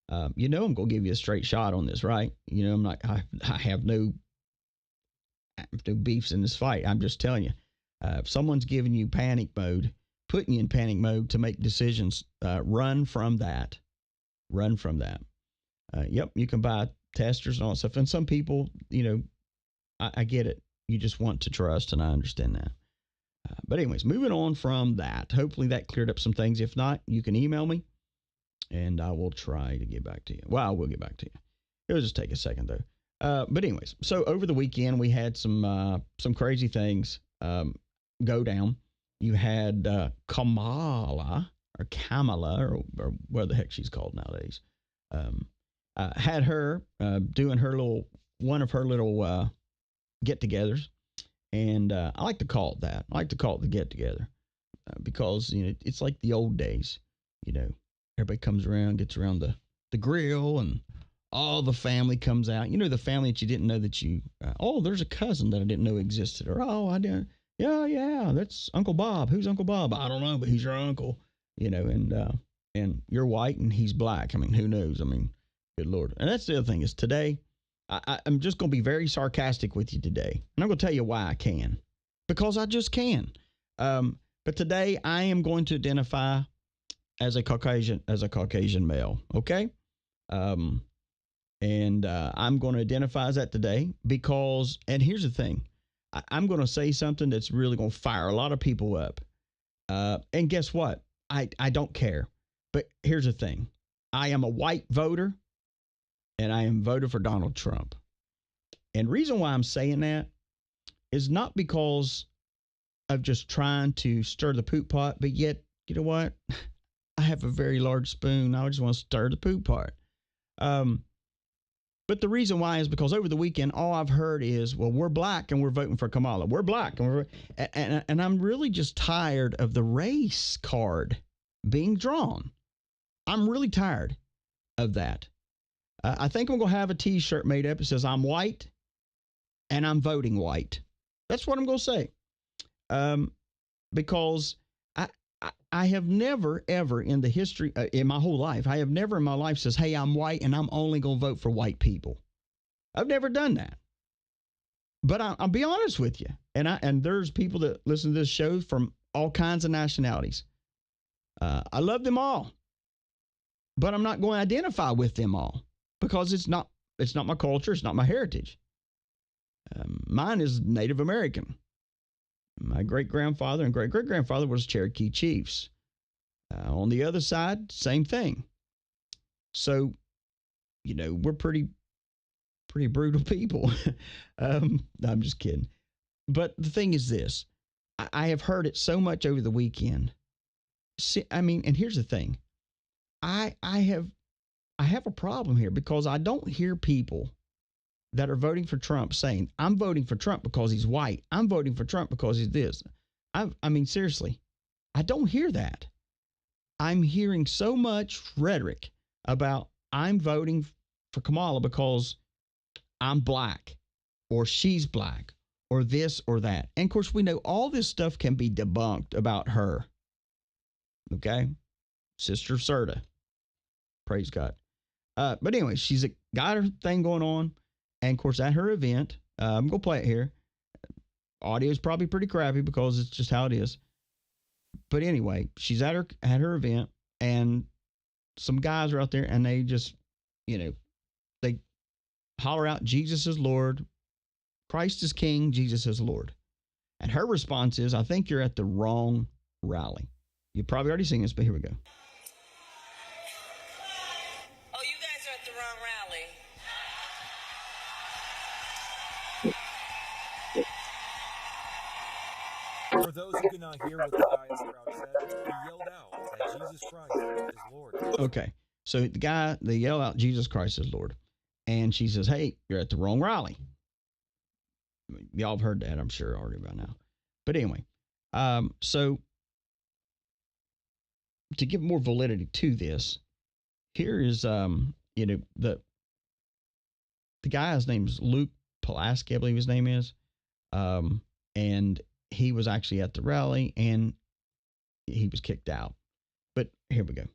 I'm going to give you a straight shot on this, right? I have no beefs in this fight. I'm just telling you, if someone's giving you panic mode, putting you in panic mode to make decisions, run from that. Yep. You can buy testers and all that stuff. And some people, I get it. You just want to trust, and I understand that. But anyways, moving on from that. Hopefully that cleared up some things. If not, you can email me, and I will try to get back to you. Well, I will get back to you. It'll just take a second, though. But anyways, so over the weekend, we had some crazy things go down. You had Kamala, or what the heck she's called nowadays. Had her doing one of her little get-togethers. And I like to call it that. I like to call it the get-together because, it's like the old days. Everybody comes around, gets around the grill, and all the family comes out. The family that you didn't know that you, there's a cousin that I didn't know existed. Or, I didn't. Yeah, that's Uncle Bob. Who's Uncle Bob? I don't know, but he's your uncle. And you're white and he's black. I mean, who knows? I mean, good Lord. And that's the other thing is today, I'm just going to be very sarcastic with you today. And I'm going to tell you why I can. Because I just can. But today I am going to identify as a Caucasian male. Okay? And I'm going to identify as that today because, and here's the thing. I'm going to say something that's really going to fire a lot of people up. And guess what? I don't care. But here's the thing. I am a white voter. And I am voted for Donald Trump. And reason why I'm saying that is not because of just trying to stir the poop pot, but yet, you know what? I have a very large spoon. I just want to stir the poop pot. But the reason why is because over the weekend, all I've heard is, well, we're black and we're voting for Kamala. We're black. And I'm really just tired of the race card being drawn. I'm really tired of that. I think I'm going to have a T-shirt made up that says I'm white and I'm voting white. That's what I'm going to say. Because I have never, ever in the history, in my whole life, I have never in my life says, hey, I'm white and I'm only going to vote for white people. I've never done that. But I'll be honest with you. And there's people that listen to this show from all kinds of nationalities. I love them all. But I'm not going to identify with them all. Because it's not my culture. It's not my heritage. Mine is Native American. My great-grandfather and great-great-grandfather was Cherokee chiefs. On the other side, same thing. So, we're pretty brutal people. No, I'm just kidding. But the thing is this. I have heard it so much over the weekend. See, and here's the thing. I have a problem here because I don't hear people that are voting for Trump saying, I'm voting for Trump because he's white. I'm voting for Trump because he's this. Seriously, I don't hear that. I'm hearing so much rhetoric about I'm voting for Kamala because I'm black or she's black or this or that. And of course, we know all this stuff can be debunked about her. Okay? Sister Serta. Praise God. But anyway, she's got her thing going on. And of course, at her event, I'm going to play it here. Audio is probably pretty crappy because it's just how it is. But anyway, she's at her event and some guys are out there and they just, they holler out, Jesus is Lord. Christ is King. Jesus is Lord. And her response is, I think you're at the wrong rally. You've probably already seen this, but here we go. Oh, you guys are at the wrong rally. For those who could not hear what the guy in the crowd said, he yelled out that Jesus Christ is Lord. Okay, so they yell out, Jesus Christ is Lord. And she says, hey, you're at the wrong rally. Y'all have heard that, I'm sure, already by now. But anyway, so to give more validity to this, here is, the guy's name is Luke Pulaski, I believe his name is. And he was actually at the rally and he was kicked out. But here we go.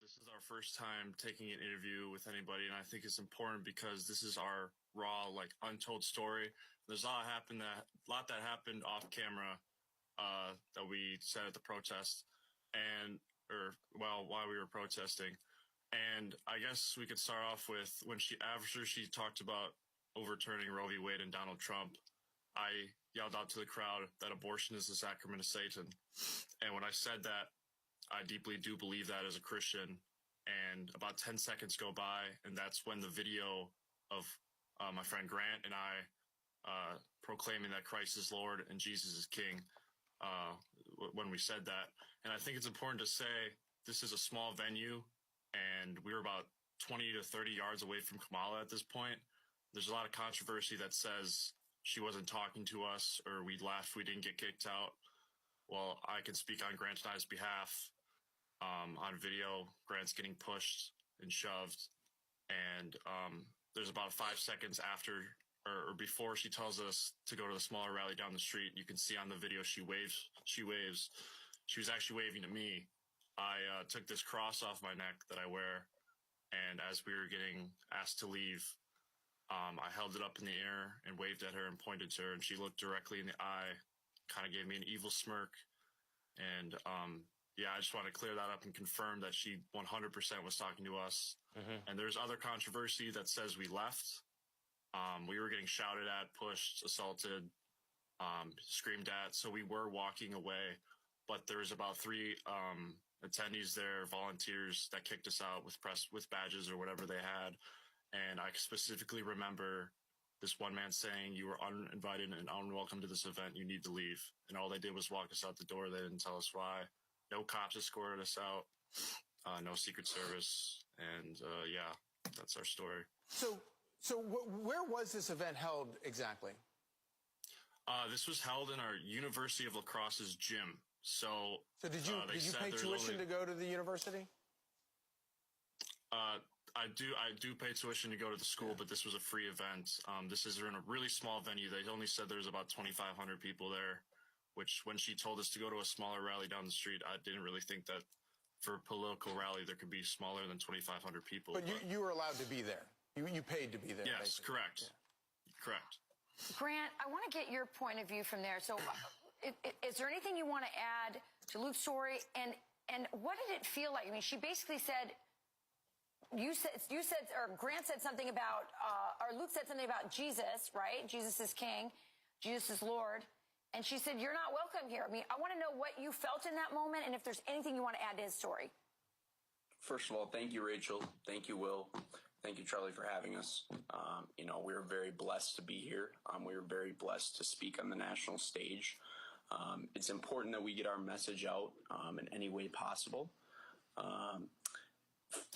This is our first time taking an interview with anybody, and I think it's important because this is our raw, untold story. There's a lot that happened off camera that we said at the protest, while we were protesting. And I guess we could start off with after she talked about overturning Roe v. Wade and Donald Trump. I yelled out to the crowd that abortion is the sacrament of Satan. And when I said that, I deeply do believe that as a Christian. And about 10 seconds go by, and that's when the video of my friend Grant and I proclaiming that Christ is Lord and Jesus is King, when we said that. And I think it's important to say this is a small venue, and we were about 20 to 30 yards away from Kamala at this point. There's a lot of controversy that says she wasn't talking to us, or we left, we didn't get kicked out. Well, I can speak on Grant and I's behalf. On video, Grant's getting pushed and shoved, and there's about 5 seconds after or before she tells us to go to the smaller rally down the street. You can see on the video she waves. She was actually waving to me. I took this cross off my neck that I wear, and as we were getting asked to leave, I held it up in the air and waved at her and pointed to her, and she looked directly in the eye, kind of gave me an evil smirk, and yeah, I just want to clear that up and confirm that she 100% was talking to us. And there's other controversy that says we left. We were getting shouted at, pushed, assaulted, screamed at. So we were walking away, but there was about 3 attendees there, volunteers, that kicked us out with badges or whatever they had. And I specifically remember this one man saying, "You were uninvited and unwelcome to this event. You need to leave." And all they did was walk us out the door. They didn't tell us why. No cops escorted us out. No Secret Service. And yeah, that's our story. So where was this event held exactly? This was held in our University of La Crosse's gym. So did you pay tuition to go to the university? I do pay tuition to go to the school, but this was a free event. This is in a really small venue. They only said there's about 2,500 people there, which when she told us to go to a smaller rally down the street, I didn't really think that for a political rally there could be smaller than 2,500 people. But you were allowed to be there. You paid to be there. Yes, basically. correct. Yeah. Correct. Grant, I want to get your point of view from there. So is there anything you want to add to Luke's story? And what did it feel like? I mean, she basically said, you said, or Grant said something about, or Luke said something about Jesus, right? Jesus is King. Jesus is Lord. And she said, "You're not welcome here." I mean, I want to know what you felt in that moment and if there's anything you want to add to his story. First of all, thank you, Rachel. Thank you, Will. Thank you, Charlie, for having us. We're very blessed to be here. We're very blessed to speak on the national stage. It's important that we get our message out in any way possible.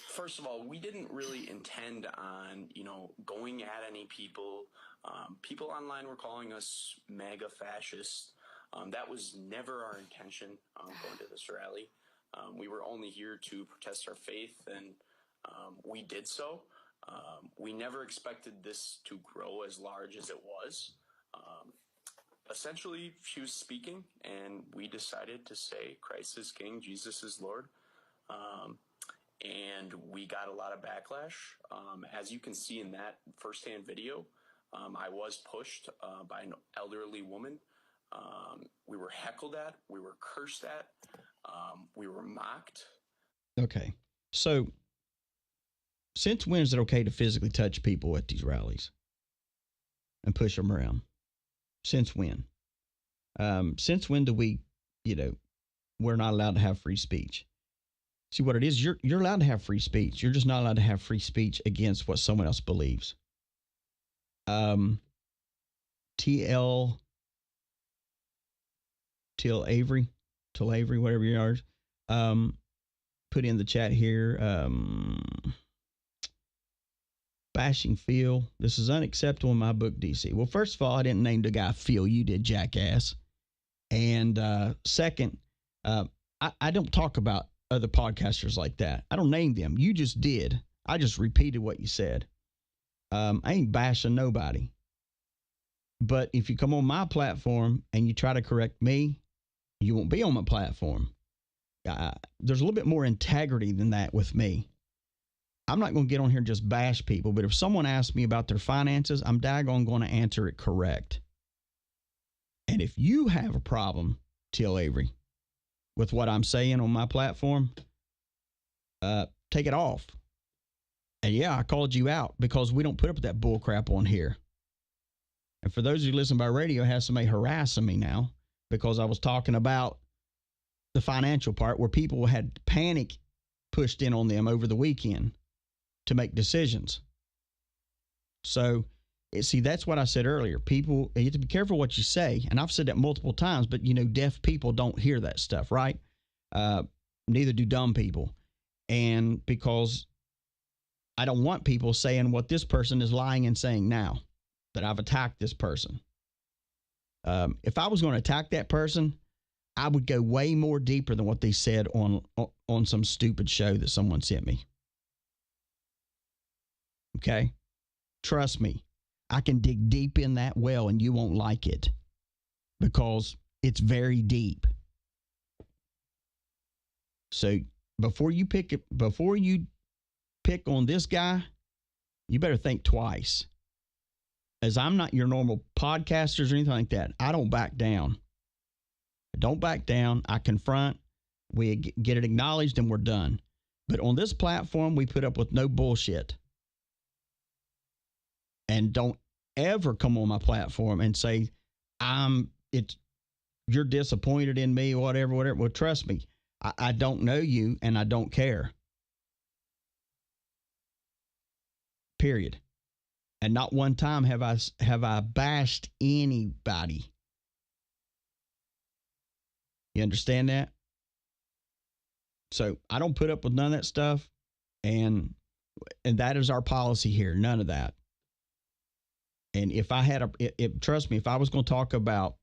First of all, we didn't really intend on, going at any people. People online were calling us MAGA fascists. That was never our intention going to this rally. We were only here to protest our faith, and we did so. We never expected this to grow as large as it was. Essentially, she was speaking, and we decided to say, Christ is King, Jesus is Lord. And we got a lot of backlash. As you can see in that firsthand video, I was pushed by an elderly woman. We were heckled at. We were cursed at. We were mocked. Okay. So, since when is it okay to physically touch people at these rallies and push them around? Since when? Since when do we, we're not allowed to have free speech? See what it is? You're allowed to have free speech. You're just not allowed to have free speech against what someone else believes. Till Avery, whatever you are, put in the chat here. Bashing Phil. This is unacceptable in my book, DC. Well, first of all, I didn't name the guy Phil. You did, jackass. And second, I don't talk about other podcasters like that. I don't name them. You just did. I just repeated what you said. I ain't bashing nobody. But if you come on my platform and you try to correct me, you won't be on my platform. There's a little bit more integrity than that with me. I'm not going to get on here and just bash people, but if someone asks me about their finances, I'm daggone going to answer it correct. And if you have a problem, Till Avery, with what I'm saying on my platform, take it off. And yeah, I called you out because we don't put up with that bull crap on here. And for those who listen by radio, I have somebody harassing me now because I was talking about the financial part where people had panic pushed in on them over the weekend to make decisions. So, see, that's what I said earlier. People, you have to be careful what you say. And I've said that multiple times, but, deaf people don't hear that stuff, right? Neither do dumb people. And because I don't want people saying what this person is lying and saying now, that I've attacked this person. If I was going to attack that person, I would go way more deeper than what they said on some stupid show that someone sent me. Okay? Trust me. I can dig deep in that well and you won't like it because it's very deep. So before you pick on this guy, you better think twice. As I'm not your normal podcasters or anything like that, I don't back down. I don't back down. I confront. We get it acknowledged and we're done. But on this platform, we put up with no bullshit. And don't ever come on my platform and say, you're disappointed in me, whatever. Well, trust me, I don't know you and I don't care. Period. And not one time have I bashed anybody. You understand that? So I don't put up with none of that stuff. And that is our policy here. None of that. And if I had trust me, if I was going to talk about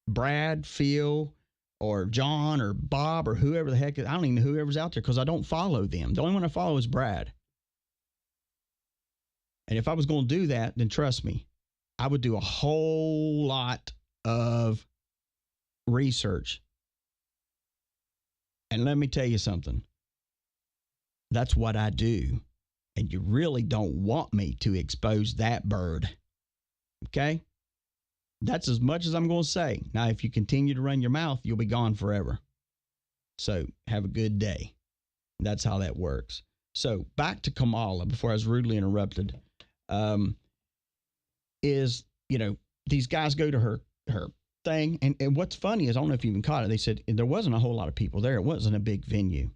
Brad, Phil, or John, or Bob, or whoever the heck, I don't even know whoever's out there because I don't follow them. The only one I follow is Brad. And if I was going to do that, then trust me, I would do a whole lot of research. And let me tell you something. That's what I do. And you really don't want me to expose that bird. Okay? That's as much as I'm going to say. Now, if you continue to run your mouth, you'll be gone forever. So have a good day. That's how that works. So back to Kamala before I was rudely interrupted. These guys go to her thing. And what's funny is, I don't know if you even caught it. They said there wasn't a whole lot of people there. It wasn't a big venue.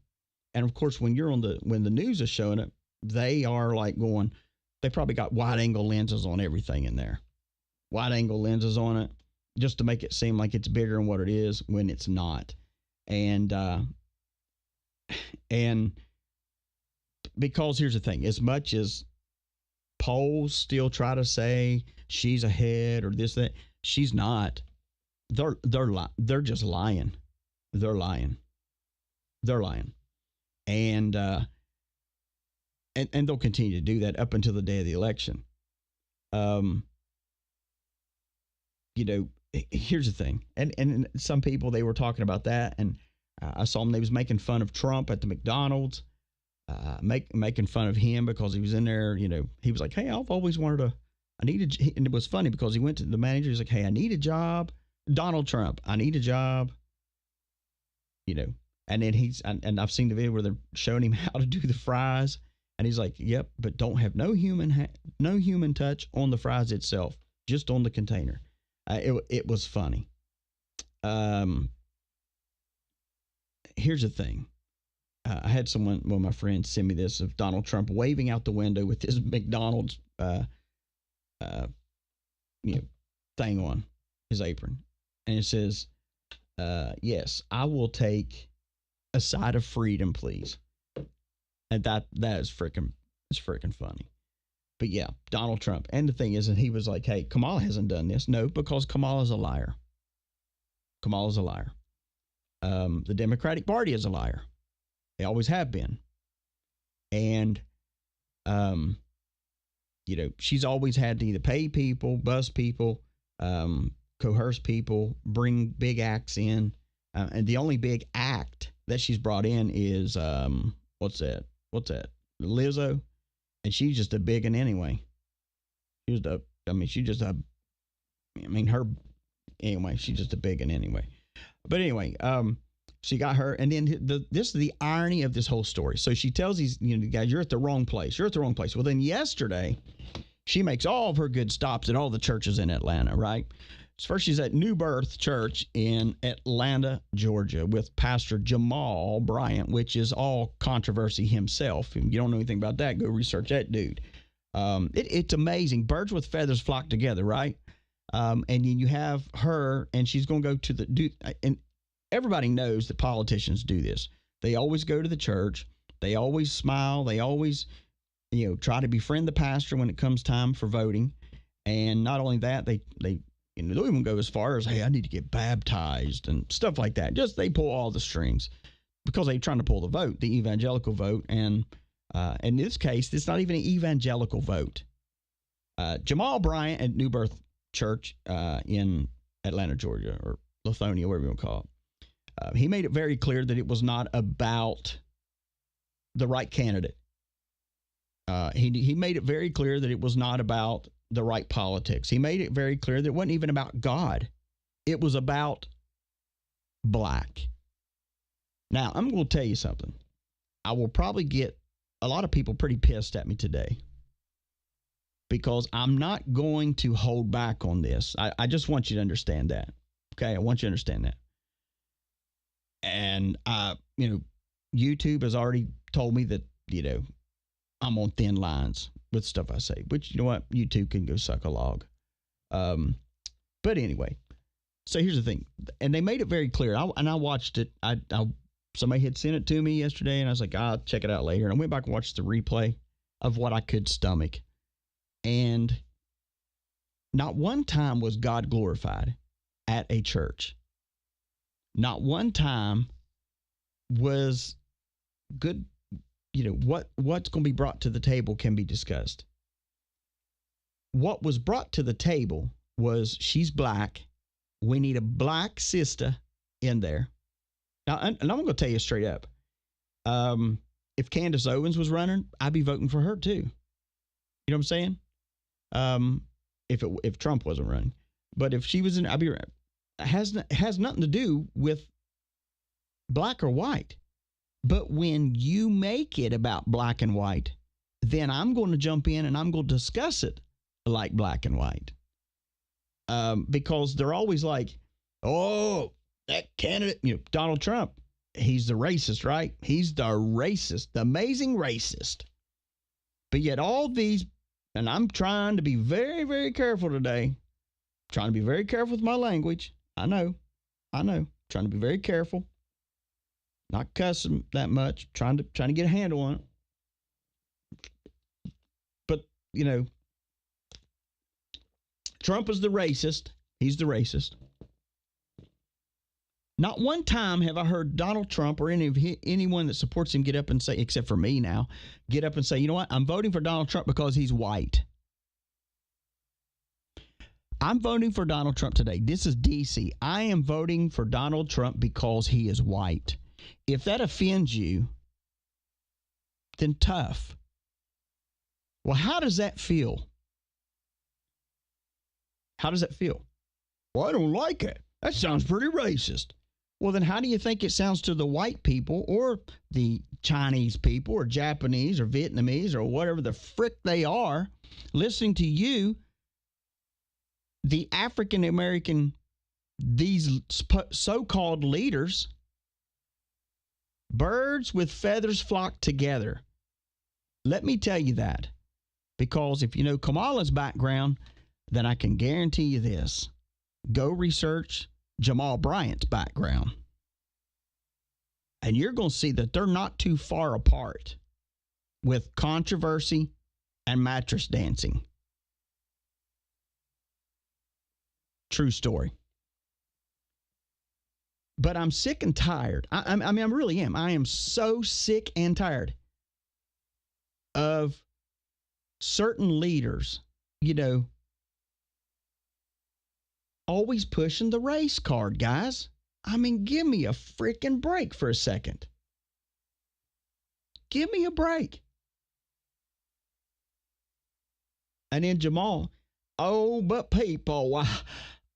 And of course, when the news is showing it, they are like going, they probably got wide angle lenses on everything in there. Wide angle lenses on it just to make it seem like it's bigger than what it is when it's not. And because here's the thing, as much as polls still try to say she's ahead or this, that, she's not. They're just lying. They're lying. And they'll continue to do that up until the day of the election. Here's the thing. And some people, they were talking about that. And I saw them, they was making fun of Trump at the McDonald's, making fun of him because he was in there. He was like, hey, I've always wanted and it was funny because he went to the manager. He's like, hey, I need a job. Donald Trump, I need a job. And then and I've seen the video where they're showing him how to do the fries. And he's like, yep, but don't have no human touch on the fries itself, just on the container. It was funny. Here's the thing. I had one of my friends send me this of Donald Trump waving out the window with his McDonald's thing on his apron. And it says, yes, I will take a side of freedom, please. And that is freaking funny. But yeah, Donald Trump. And the thing is, and he was like, hey, Kamala hasn't done this. No, because Kamala's a liar. Kamala's a liar. The Democratic Party is a liar. They always have been. And, she's always had to either pay people, bus people, coerce people, bring big acts in. And the only big act that she's brought in is, what's that? Lizzo. And she's just a big one anyway. She's just a big one anyway. But anyway, she got her, and then this is the irony of this whole story. So she tells these, guys, you're at the wrong place. Well, then yesterday, She makes all of her good stops at all the churches in Atlanta, right? First, she's at New Birth Church in Atlanta, Georgia, with Pastor Jamal Bryant, which is all controversy himself. If you don't know anything about that, go research that dude. It's amazing. Birds with feathers flock together, right? And then you have her, and she's going to go to the dude. And everybody knows that politicians do this. They always go to the church. They always smile. They always, try to befriend the pastor when it comes time for voting. And not only that, they'll even go as far as, hey, I need to get baptized and stuff like that. Just they pull all the strings because they're trying to pull the vote, the evangelical vote. And in this case, it's not even an evangelical vote. Jamal Bryant at New Birth Church in Atlanta, Georgia, or Lithonia, whatever you want to call it, he made it very clear that it was not about the right candidate. He made it very clear that it was not about the right politics. He made it very clear that it wasn't even about God. It was about black. Now, I'm going to tell you something. I will probably get a lot of people pretty pissed at me today because I'm not going to hold back on this. I just want you to understand that. Okay, I want you to understand that. And, YouTube has already told me that, I'm on thin lines with stuff I say, which, you know what? YouTube can go suck a log. But anyway, so here's the thing. And they made it very clear. I watched it. Somebody had sent it to me yesterday, and I was like, I'll check it out later. And I went back and watched the replay of what I could stomach. And not one time was God glorified at a church. Not one time was good, what's going to be brought to the table can be discussed. What was brought to the table was she's black. We need a black sister in there. Now, and I'm going to tell you straight up. If Candace Owens was running, I'd be voting for her too. You know what I'm saying? If Trump wasn't running. But if she was in, I'd be right. It has nothing to do with black or white. But when you make it about black and white, then I'm going to jump in and I'm going to discuss it like black and white. Because they're always like, oh, that candidate, Donald Trump, he's the racist, right? He's the racist, the amazing racist. But yet all these, and I'm trying to be very, very careful today. Trying to be very careful with my language. I know. Trying to be very careful. Not cussing that much. Trying to get a handle on it. But, Trump is the racist. He's the racist. Not one time have I heard Donald Trump or anyone that supports him get up and say, except for me now, get up and say, you know what? I'm voting for Donald Trump because he's white. I'm voting for Donald Trump today. This is DC. I am voting for Donald Trump because he is white. If that offends you, then tough. Well, how does that feel? How does that feel? Well, I don't like it. That sounds pretty racist. Well, then how do you think it sounds to the white people or the Chinese people or Japanese or Vietnamese or whatever the frick they are listening to you, the African American, these so-called leaders? Birds with feathers flock together. Let me tell you that. Because if you know Kamala's background, then I can guarantee you this. Go research Jamal Bryant's background. And you're going to see that they're not too far apart with controversy and mattress dancing. True story. But I'm sick and tired. I really am. I am so sick and tired of certain leaders, always pushing the race card, guys. Give me a freaking break for a second. Give me a break. And then Jamal, oh, but people,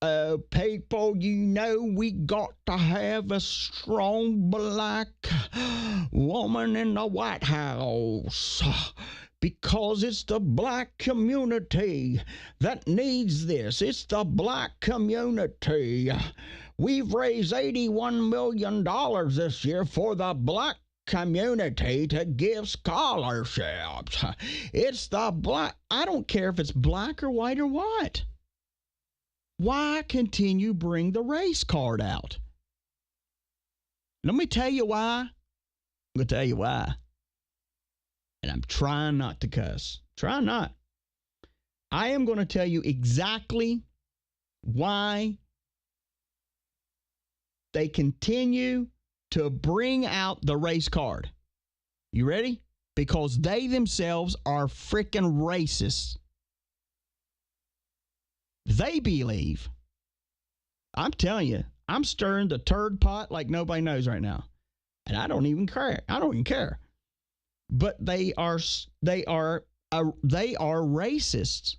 we got to have a strong black woman in the White House because it's the black community that needs this. It's the black community. We've raised $81 million this year for the black community to give scholarships. It's the black. I don't care if it's black or white or what. Why continue bring the race card out? Let me tell you why. I'm going to tell you why. And I'm trying not to cuss. Try not. I am going to tell you exactly why they continue to bring out the race card. You ready? Because they themselves are freaking racists. They believe. I'm telling you, I'm stirring the turd pot like nobody knows right now. And I don't even care. I don't even care. But they are racists.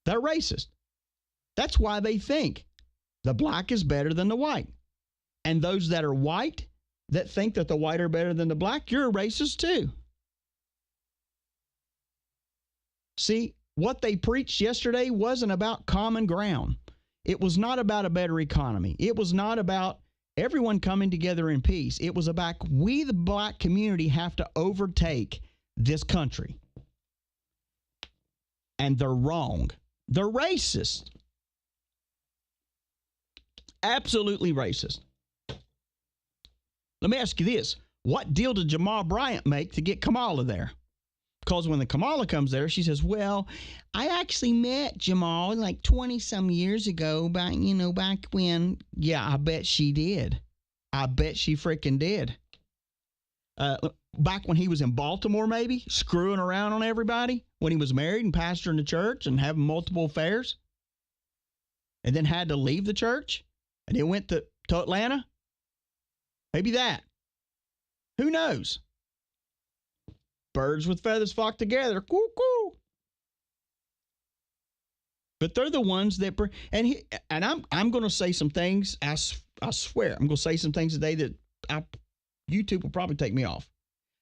They're racist. That's why they think the black is better than the white. And those that are white that think that the white are better than the black, you're a racist too. See, what they preached yesterday wasn't about common ground. It was not about a better economy. It was not about everyone coming together in peace. It was about we, the black community, have to overtake this country. And they're wrong. They're racist. Absolutely racist. Let me ask you this. What deal did Jamal Bryant make to get Kamala there? Because when the Kamala comes there, she says, well, I actually met Jamal like 20-some years ago, back when. Yeah, I bet she did. I bet she freaking did. Back when he was in Baltimore, maybe, screwing around on everybody, when he was married and pastoring the church and having multiple affairs, and then had to leave the church, and then went to Atlanta. Maybe that. Who knows? Birds with feathers flock together. Cuckoo. But they're the ones that, and I'm going to say some things. I swear, I'm going to say some things today that YouTube will probably take me off.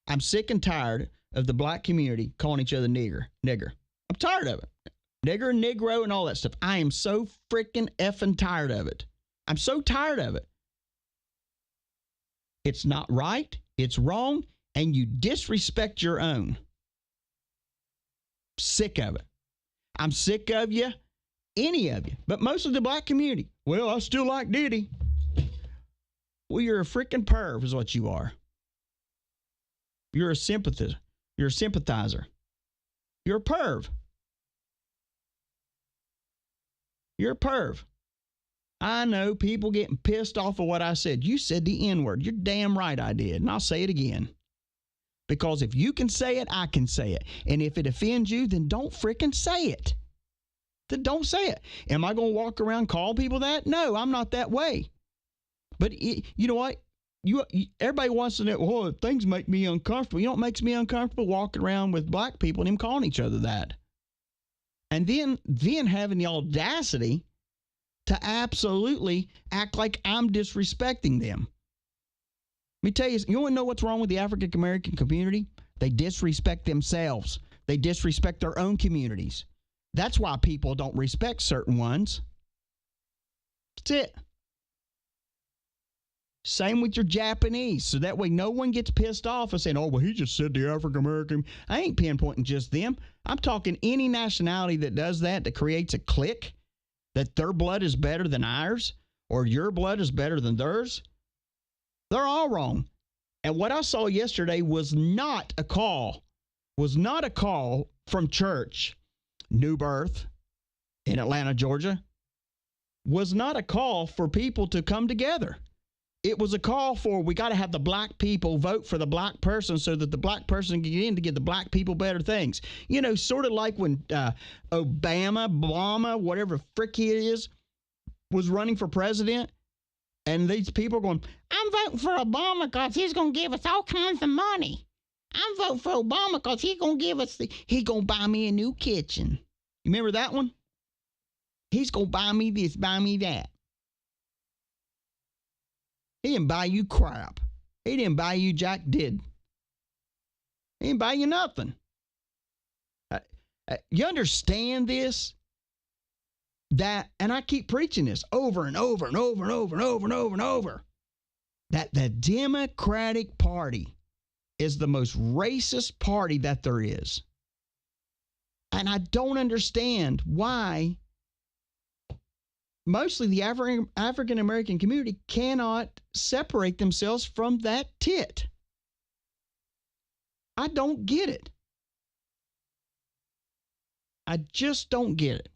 I'm sick and tired of the black community calling each other nigger. I'm tired of it. Nigger, Negro, and all that stuff. I am so freaking effing tired of it. I'm so tired of it. It's not right. It's wrong. And you disrespect your own. Sick of it. I'm sick of you, any of you, but most of the black community. Well, I still like Diddy. Well, you're a freaking perv is what you are. You're a sympathizer. You're a sympathizer. You're a perv. You're a perv. I know people getting pissed off of what I said. You said the N-word. You're damn right I did, and I'll say it again. Because if you can say it, I can say it. And if it offends you, then don't freaking say it. Then don't say it. Am I going to walk around and call people that? No, I'm not that way. But you know what? Everybody wants to know, well, things make me uncomfortable. You know what makes me uncomfortable? Walking around with black people and them calling each other that. And then having the audacity to absolutely act like I'm disrespecting them. Let me tell you, you want to know what's wrong with the African American community? They disrespect themselves. They disrespect their own communities. That's why people don't respect certain ones. That's it. Same with your Japanese. So that way no one gets pissed off and saying, oh, well, he just said the African American. I ain't pinpointing just them. I'm talking any nationality that does that creates a clique, that their blood is better than ours or your blood is better than theirs. They're all wrong. And what I saw yesterday was not a call from church, New Birth in Atlanta, Georgia, was not a call for people to come together. It was a call for, we got to have the black people vote for the black person so that the black person can get in to get the black people better things. You know, sort of like when Obama, whatever frick he is, was running for president. And these people are going, I'm voting for Obama because he's going to give us all kinds of money. I'm voting for Obama because he's going to give us, he's going to buy me a new kitchen. You remember that one? He's going to buy me this, buy me that. He didn't buy you crap. He didn't buy you jack did. He didn't buy you nothing. You understand this? That, and I keep preaching this over and over and over and over and over and over and over, that the Democratic Party is the most racist party that there is. And I don't understand why mostly the African American community cannot separate themselves from that tit. I don't get it. I just don't get it.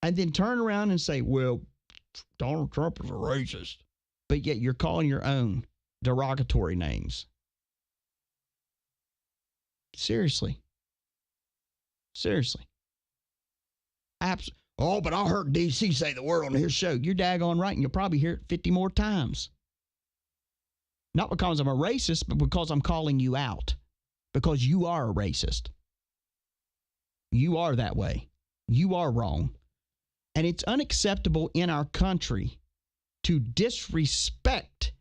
And then turn around and say, well, Donald Trump is a racist. But yet you're calling your own derogatory names. Seriously. Seriously. Oh, but I heard DC say the word on his show. You're daggone right, and you'll probably hear it 50 more times. Not because I'm a racist, but because I'm calling you out. Because you are a racist. You are that way. You are wrong. And it's unacceptable in our country to disrespect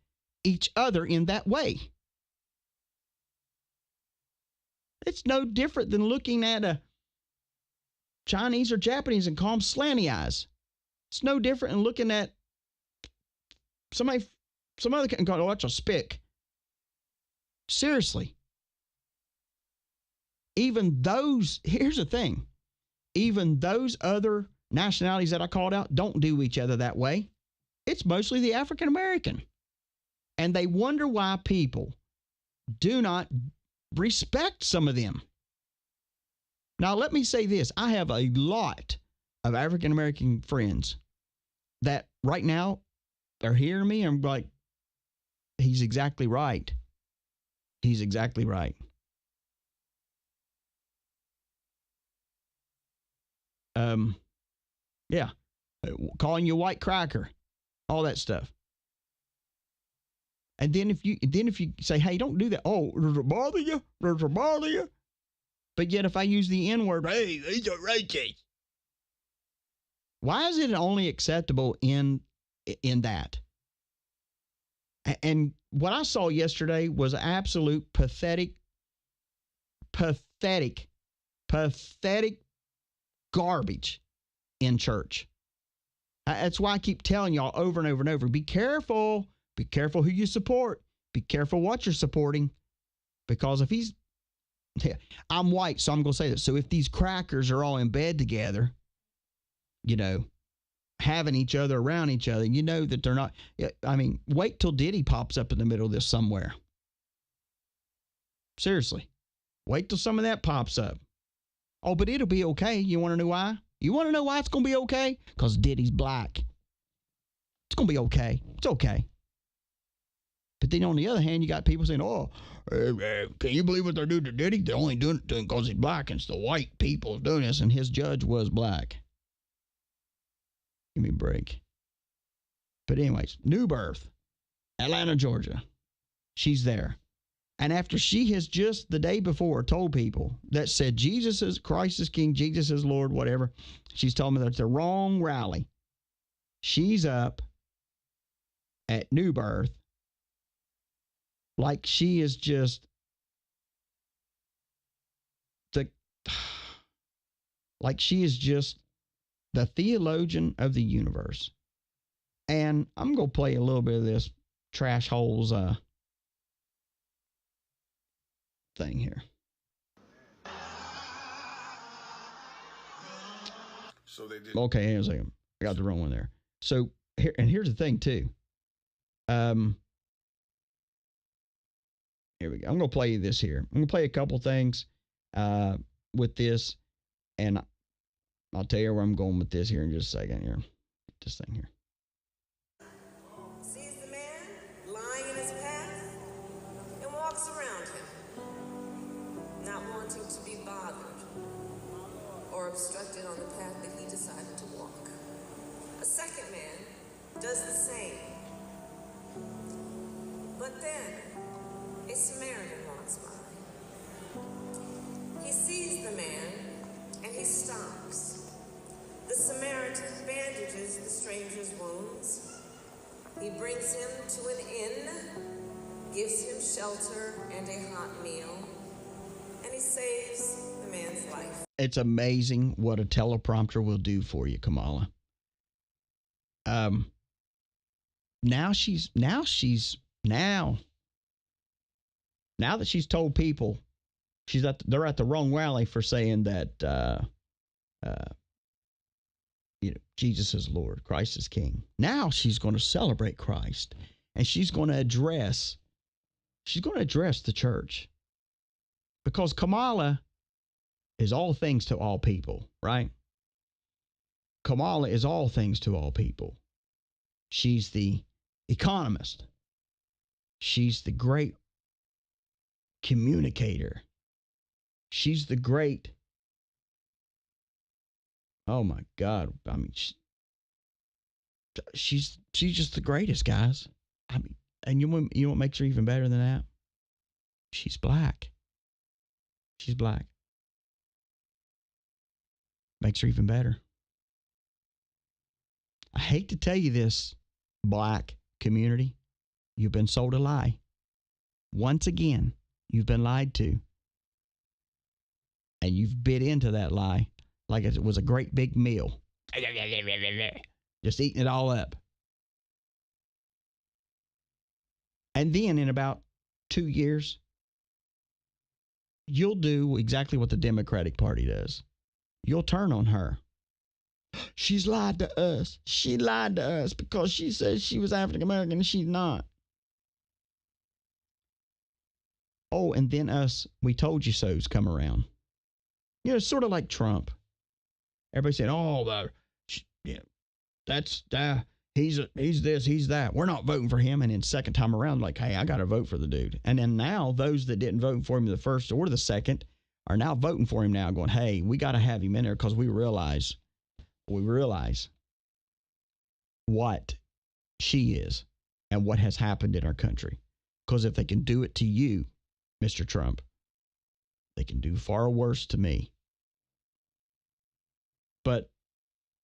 each other in that way. It's no different than looking at a Chinese or Japanese and call them slanty eyes. It's no different than looking at some other and go, oh, that's a spick. Seriously. Even those, here's the thing, even those other nationalities that I called out don't do each other that way. It's mostly the African American. And they wonder why people do not respect some of them. Now, let me say this. I have a lot of African American friends that right now they're hearing me. I'm like, he's exactly right. He's exactly right. Yeah. Calling you a white cracker, all that stuff. And then if you say, hey, don't do that. Oh, does it bother you? Does it bother you? But yet if I use the N-word, hey, he's a racist. Why is it only acceptable in that? And what I saw yesterday was absolute pathetic garbage in church. That's why I keep telling y'all over and over and over, be careful. Be careful who you support. Be careful what you're supporting. Because if I'm white, so I'm going to say this. So if these crackers are all in bed together, having each other around each other, you know that they're not. I mean, wait till Diddy pops up in the middle of this somewhere. Seriously. Wait till some of that pops up. Oh, but it'll be okay. You want to know why? You want to know why it's going to be okay? Because Diddy's black. It's going to be okay. It's okay. But then on the other hand, you got people saying, oh, can you believe what they're doing to Diddy? They're only doing it because he's black and it's the white people doing this, and his judge was black. Give me a break. But anyways, New Birth, Atlanta, Georgia. She's there. And after she has just the day before told people that said Jesus is Christ is King, Jesus is Lord, whatever, she's told me that's the wrong rally. She's up at New Birth like she is just the theologian of the universe. And I'm going to play a little bit of this trash holes thing here. So they did. Okay, hang on a second. I got the wrong one there. So here's the thing too. Here we go. I'm going to play this here. I'm going to play a couple things with this, and I'll tell you where I'm going with this here in just a second here. This thing here. Sees the man lying in his path and walks around him, not wanting to be bothered or obstructed on the path that he decided to walk. A second man does the same. But then a Samaritan walks by. He sees the man and he stops. The Samaritan bandages the stranger's wounds. He brings him to an inn, gives him shelter and a hot meal, he saves the man's life. It's amazing what a teleprompter will do for you, Kamala. Now that she's told people they're at the wrong rally for saying that Jesus is Lord, Christ is King. Now she's going to celebrate Christ, and she's going to address the church, because Kamala is all things to all people, right? Kamala is all things to all people. She's the economist. She's the great communicator. She's the great, oh my God. I mean, she's just the greatest, guys. I mean, and you know what makes her even better than that? She's black. She's black. Makes her even better. I hate to tell you this, black community. You've been sold a lie. Once again, you've been lied to. And you've bit into that lie like it was a great big meal. Just eating it all up. And then in about 2 years, you'll do exactly what the Democratic Party does. You'll turn on her. She's lied to us. She lied to us because she says she was African American and she's not. Oh, and then us, we told you so's come around. You know, sort of like Trump. Everybody said, "Oh, that's he's this, he's that. We're not voting for him." And then second time around, like, "Hey, I got to vote for the dude." And then now those that didn't vote for him the first or the second are now voting for him now, going, "Hey, we got to have him in there because we realize what she is and what has happened in our country. Because if they can do it to you, Mr. Trump, they can do far worse to me." But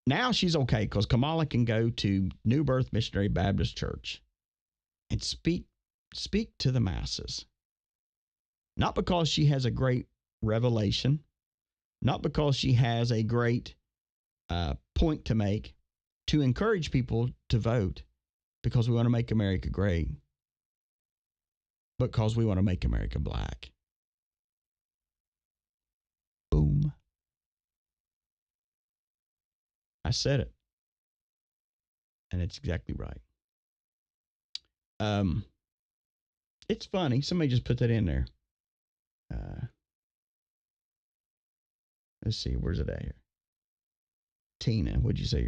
now she's okay because Kamala can go to New Birth Missionary Baptist Church and speak to the masses. Not because she has a great revelation, not because she has a great point to make, to encourage people to vote because we want to make America great, but because we want to make America black. Boom. I said it. And it's exactly right. It's funny. Somebody just put that in there. Let's see. Where's it at here? Tina, what'd you say?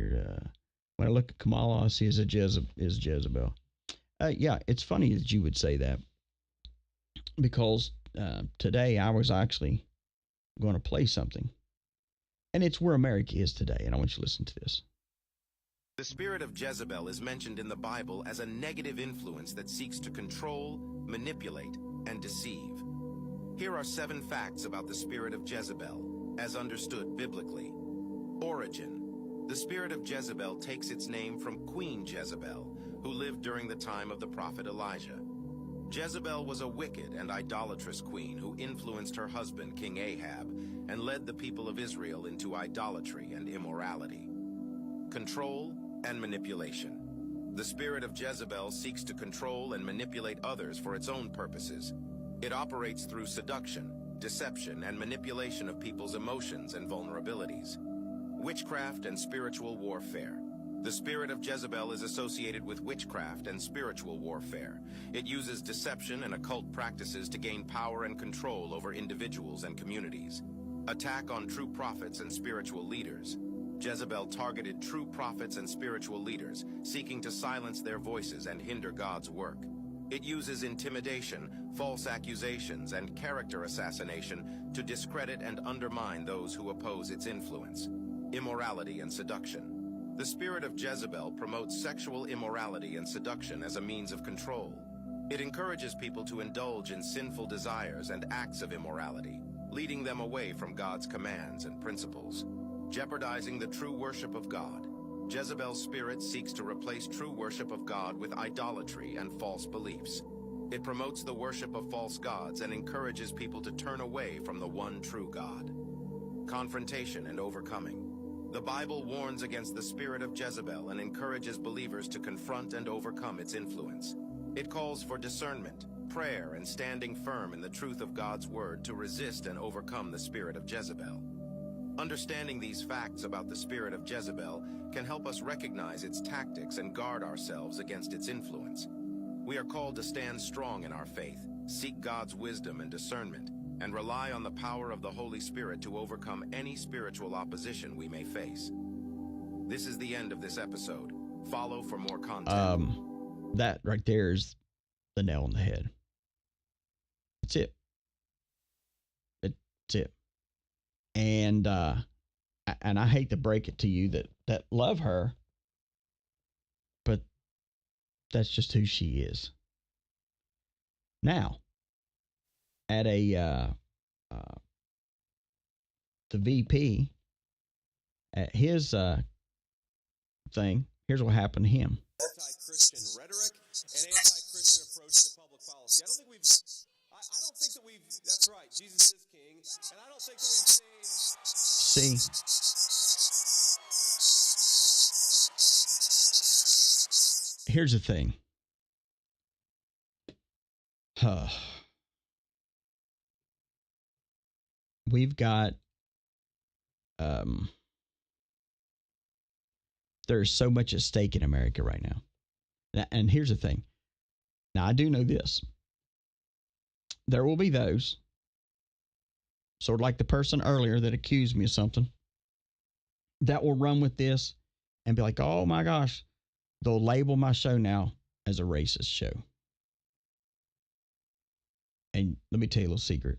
When I look at Kamala, I see is Jezebel. Yeah, it's funny that you would say that, because today I was actually going to play something, and it's where America is today, and I want you to listen to this. The spirit of Jezebel is mentioned in the Bible as a negative influence that seeks to control, manipulate, and deceive. Here are 7 facts about the spirit of Jezebel, as understood biblically. Origin. The spirit of Jezebel takes its name from Queen Jezebel, who lived during the time of the prophet Elijah. Jezebel was a wicked and idolatrous queen who influenced her husband, King Ahab, and led the people of Israel into idolatry and immorality. Control and manipulation. The spirit of Jezebel seeks to control and manipulate others for its own purposes. It operates through seduction, deception, and manipulation of people's emotions and vulnerabilities. Witchcraft and spiritual warfare. The spirit of Jezebel is associated with witchcraft and spiritual warfare. It uses deception and occult practices to gain power and control over individuals and communities. Attack on true prophets and spiritual leaders. Jezebel targeted true prophets and spiritual leaders, seeking to silence their voices and hinder God's work. It uses intimidation, false accusations, and character assassination to discredit and undermine those who oppose its influence. Immorality and seduction. The spirit of Jezebel promotes sexual immorality and seduction as a means of control. It encourages people to indulge in sinful desires and acts of immorality, leading them away from God's commands and principles. Jeopardizing the true worship of God. Jezebel's spirit seeks to replace true worship of God with idolatry and false beliefs. It promotes the worship of false gods and encourages people to turn away from the one true God. Confrontation and overcoming. The Bible warns against the spirit of Jezebel and encourages believers to confront and overcome its influence. It calls for discernment, prayer, and standing firm in the truth of God's word to resist and overcome the spirit of Jezebel. Understanding these facts about the spirit of Jezebel can help us recognize its tactics and guard ourselves against its influence. We are called to stand strong in our faith, seek God's wisdom and discernment, and rely on the power of the Holy Spirit to overcome any spiritual opposition we may face. This is the end of this episode. Follow for more content. That right there is the nail on the head. That's it. That's it. And I hate to break it to you that love her, but that's just who she is. Now, at the VP, at his thing, here's what happened to him. Anti-Christian rhetoric and anti-Christian approach to public policy. I don't think that we've, that's right, Jesus is king, and I don't think that we've seen. See, here's the thing. We've got there's so much at stake in America right now. And here's the thing. Now, I do know this. There will be those, sort of like the person earlier that accused me of something, that will run with this and be like, oh my gosh, they'll label my show now as a racist show. And let me tell you a little secret.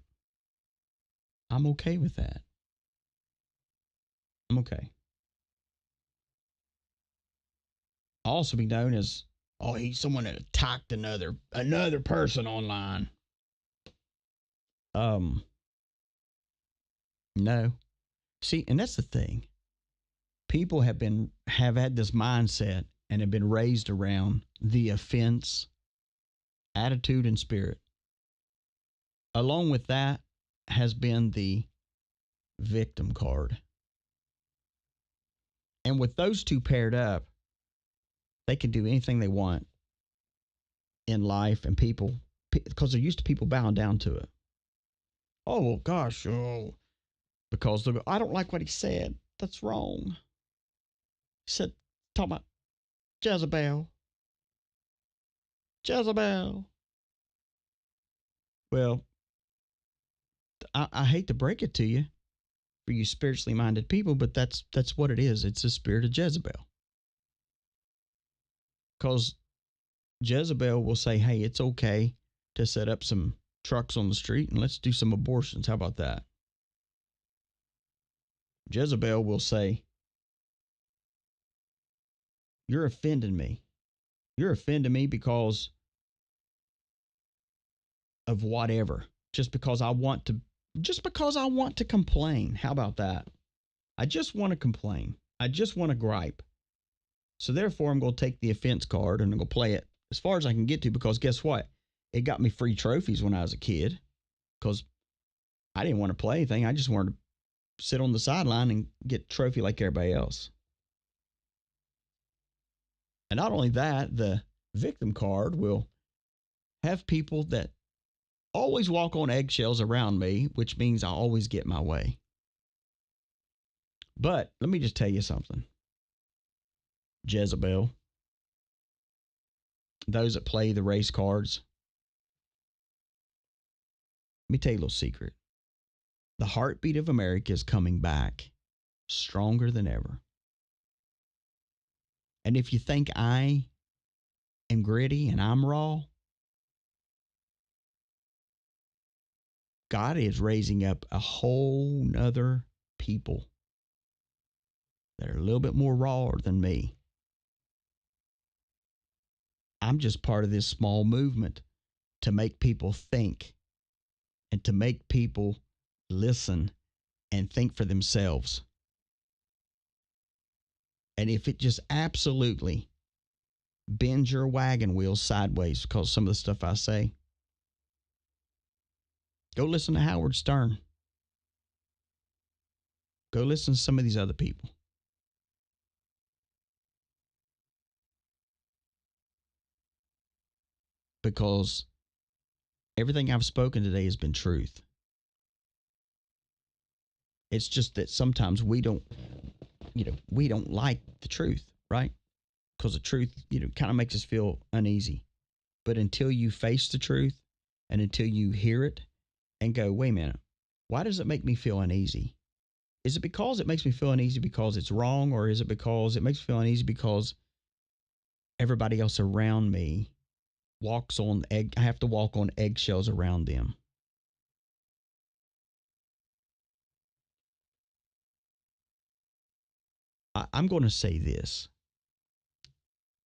I'm okay with that. I'm okay. I'll also be known as, oh, he's someone that attacked another person online. No. See, and that's the thing. People have had this mindset and have been raised around the offense, attitude, and spirit. Along with that has been the victim card. And with those two paired up, they can do anything they want in life and people, because they're used to people bowing down to it. Oh, well, gosh, because they'll go, I don't like what he said. That's wrong. He said, talking about Jezebel. Well, I hate to break it to you for you spiritually minded people, but that's what it is. It's the spirit of Jezebel. Because Jezebel will say, hey, it's okay to set up some trucks on the street and let's do some abortions. How about that? Jezebel will say, you're offending me. You're offending me because of whatever. Just because I want to complain. How about that? I just want to complain. I just want to gripe. So therefore, I'm going to take the offense card and I'm going to play it as far as I can get to, because guess what? It got me free trophies when I was a kid, because I didn't want to play anything. I just wanted to sit on the sideline and get a trophy like everybody else. And not only that, the victim card will have people that always walk on eggshells around me, which means I always get my way. But let me just tell you something. Jezebel, those that play the race cards, let me tell you a little secret. The heartbeat of America is coming back stronger than ever. And if you think I am gritty and I'm raw, God is raising up a whole nother people that are a little bit more raw than me. I'm just part of this small movement to make people think and to make people listen and think for themselves. And if it just absolutely bends your wagon wheels sideways because some of the stuff I say, Go listen to Howard Stern. Go listen to some of these other people. Because everything I've spoken today has been truth. It's just that sometimes we don't like the truth, right? Because the truth, kind of makes us feel uneasy. But until you face the truth and until you hear it and go, wait a minute, why does it make me feel uneasy? Is it because it makes me feel uneasy because it's wrong? Or is it because it makes me feel uneasy because everybody else around me I have to walk on eggshells around them? I'm going to say this.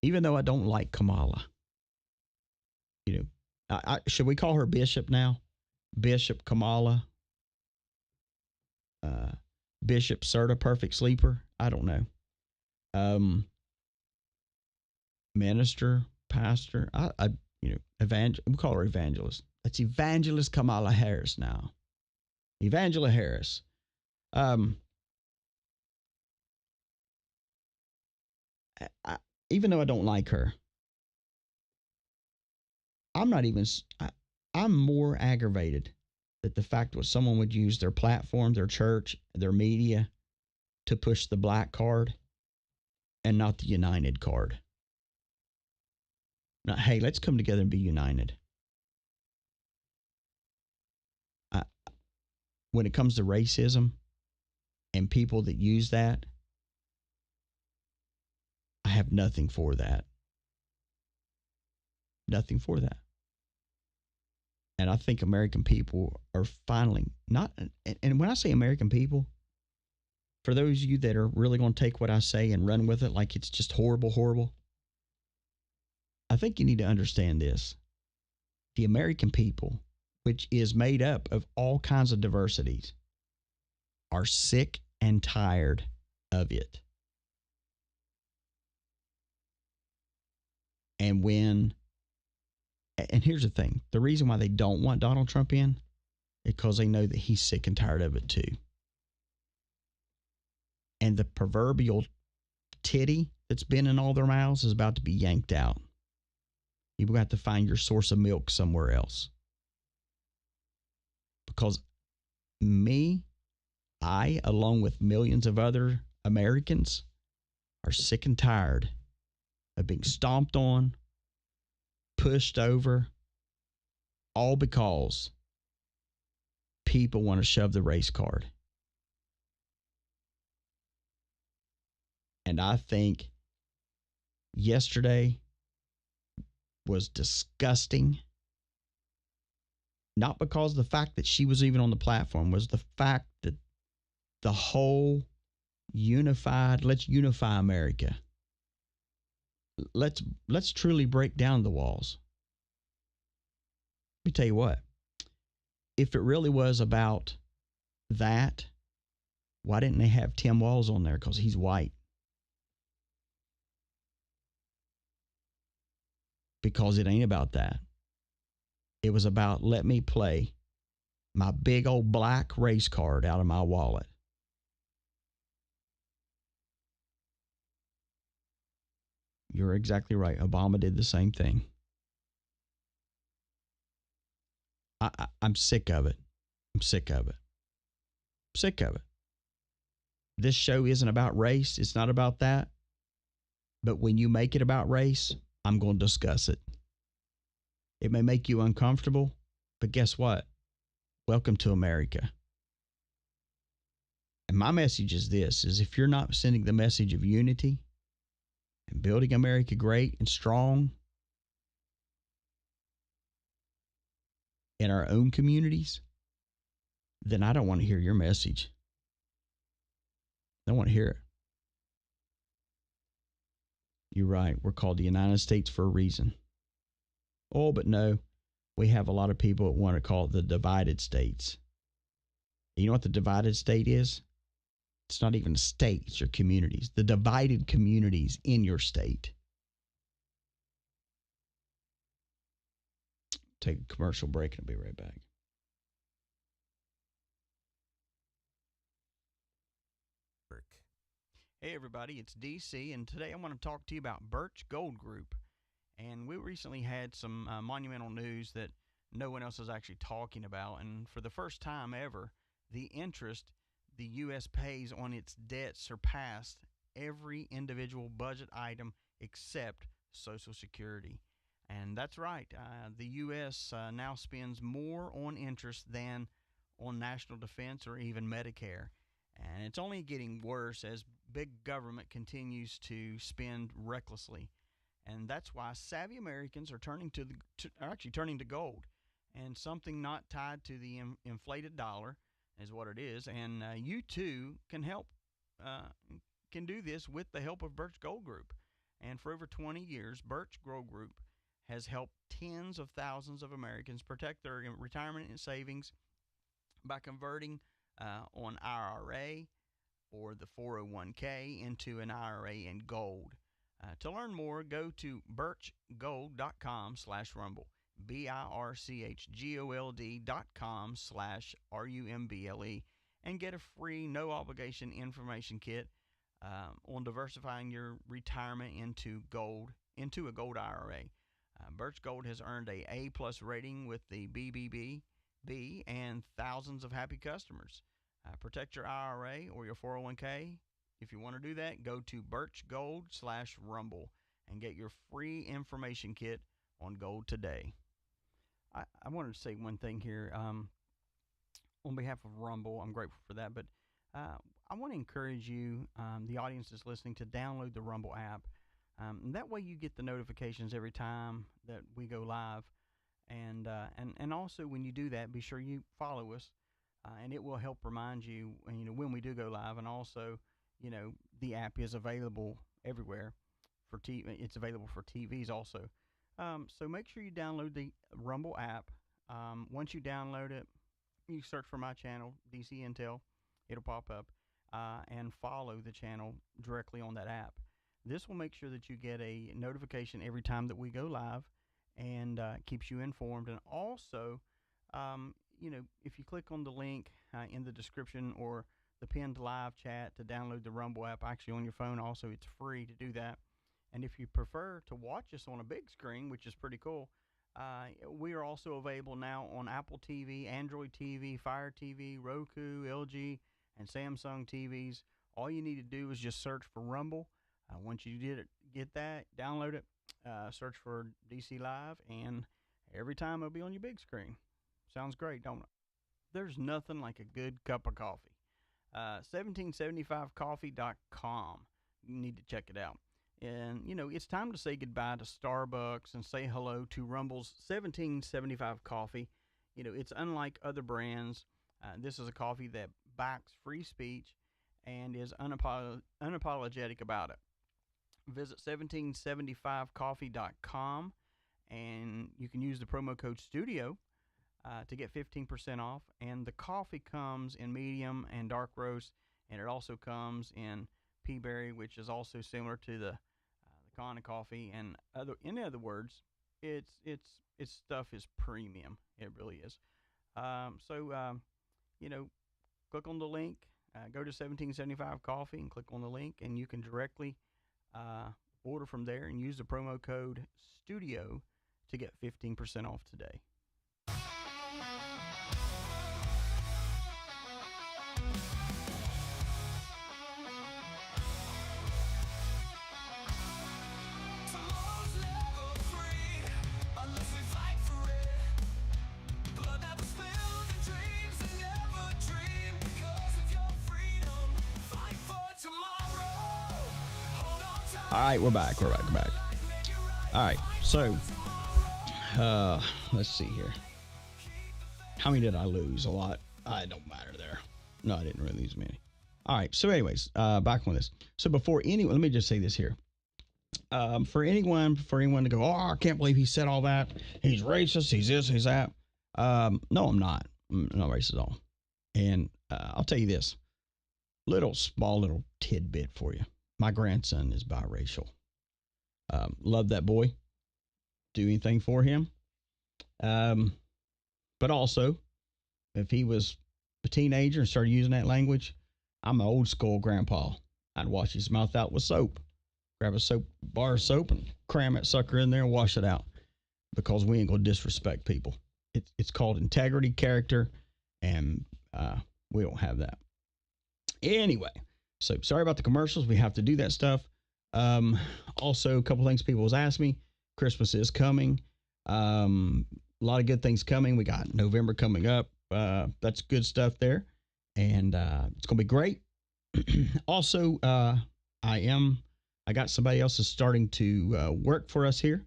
Even though I don't like Kamala, should we call her Bishop now? Bishop Kamala? Bishop Serta Perfect Sleeper? I don't know. Minister, pastor, we call her evangelist. That's Evangelist Kamala Harris now. Evangela Harris. Even though I don't like her, I'm more aggravated that the fact was someone would use their platform, their church, their media to push the black card and not the united card. Now, hey, let's come together and be united. When it comes to racism and people that use that, I have nothing for that. Nothing for that. And I think American people are finally not, and when I say American people, for those of you that are really going to take what I say and run with it like it's just horrible, horrible, I think you need to understand this. The American people, which is made up of all kinds of diversities, are sick and tired of it. And here's the thing, the reason why they don't want Donald Trump in is because they know that he's sick and tired of it too. And the proverbial titty that's been in all their mouths is about to be yanked out. You've got to find your source of milk somewhere else. Because I, along with millions of other Americans, are sick and tired of being stomped on, pushed over, all because people want to shove the race card. And I think yesterday was disgusting. Not because of the fact that she was even on the platform, was the fact that the whole let's unify America. Let's truly break down the walls. Let me tell you what. If it really was about that, why didn't they have Tim Walz on there? Because he's white. Because it ain't about that. It was about, let me play my big old black race card out of my wallet. You're exactly right. Obama did the same thing. I'm sick of it. I'm sick of it. I'm sick of it. This show isn't about race. It's not about that. But when you make it about race, I'm going to discuss it. It may make you uncomfortable, but guess what? Welcome to America. And my message is this, is if you're not sending the message of unity and building America great and strong in our own communities, then I don't want to hear your message. I don't want to hear it. You're right. We're called the United States for a reason. Oh, but no, we have a lot of people that want to call it the divided states. You know what the divided state is? It's not even a state, it's your communities. The divided communities in your state. Take a commercial break and I'll be right back. Hey everybody, it's DC, and today I want to talk to you about Birch Gold Group. And we recently had some monumental news that no one else is actually talking about. And for the first time ever, the interest the U.S. pays on its debt surpassed every individual budget item except Social Security. And that's right, the U.S. Now spends more on interest than on national defense or even Medicare. And it's only getting worse as big government continues to spend recklessly. And that's why savvy Americans are turning turning to gold, and something not tied to the inflated dollar is what it is. And you too can can do this with the help of Birch Gold Group. And for over 20 years, Birch Gold Group has helped tens of thousands of Americans protect their retirement and savings by converting on IRA or the 401k into an IRA in gold. To learn more, go to birchgold.com/rumble, birchgold.com/rumble, and get a free, no obligation information kit on diversifying your retirement into a gold IRA. Birch Gold has earned a A+ rating with the BBB and thousands of happy customers. Protect your IRA or your 401k. If you want to do that, go to birchgold/rumble and get your free information kit on gold today. I wanted to say one thing here. On behalf of Rumble, I'm grateful for that, but I want to encourage you, the audience that's listening, to download the Rumble app. And that way you get the notifications every time that we go live. And also when you do that, be sure you follow us, and it will help remind you, when we do go live. And also, the app is available everywhere for TV. It's available for TVs also. So make sure you download the Rumble app. Once you download it, you search for my channel, DC Intel. It'll pop up, and follow the channel directly on that app. This will make sure that you get a notification every time that we go live, and keeps you informed. And also, if you click on the link in the description or the pinned live chat to download the Rumble app, actually on your phone also, it's free to do that. And if you prefer to watch us on a big screen, which is pretty cool, we are also available now on Apple TV, Android TV, Fire TV, Roku, LG, and Samsung TVs. All you need to do is just search for Rumble. Once you get that, download it, search for DC Live, and every time it'll be on your big screen. Sounds great, don't it? There's nothing like a good cup of coffee. 1775coffee.com. You need to check it out. And, it's time to say goodbye to Starbucks and say hello to Rumble's 1775 coffee. It's unlike other brands. This is a coffee that backs free speech and is unapologetic about it. Visit 1775coffee.com, and you can use the promo code STUDIO to get 15% off. And the coffee comes in medium and dark roast, and it also comes in pea berry, which is also similar to the kind of coffee. And in other words, its stuff is premium. It really is. So click on the link. Go to 1775 Coffee and click on the link, and you can directly order from there and use the promo code STUDIO to get 15% off today. All right, we're back. All right, so let's see here. How many did I lose? A lot. It don't matter there. No, I didn't really lose many. All right, so anyways, back on this. So let me just say this here. For anyone to go, I can't believe he said all that. He's racist. He's this. He's that. No, I'm not. I'm not racist at all. And I'll tell you this. Small little tidbit for you. My grandson is biracial. Love that boy. Do anything for him. But also, if he was a teenager and started using that language, I'm an old school grandpa. I'd wash his mouth out with soap. Grab a bar of soap and cram that sucker in there and wash it out, because we ain't gonna disrespect people. It's called integrity, character, and we don't have that. Anyway, so sorry about the commercials. We have to do that stuff. Also, a couple things people was asking me. Christmas is coming. A lot of good things coming. We got November coming up. That's good stuff there, and it's gonna be great. Also, I got somebody else is starting to work for us here,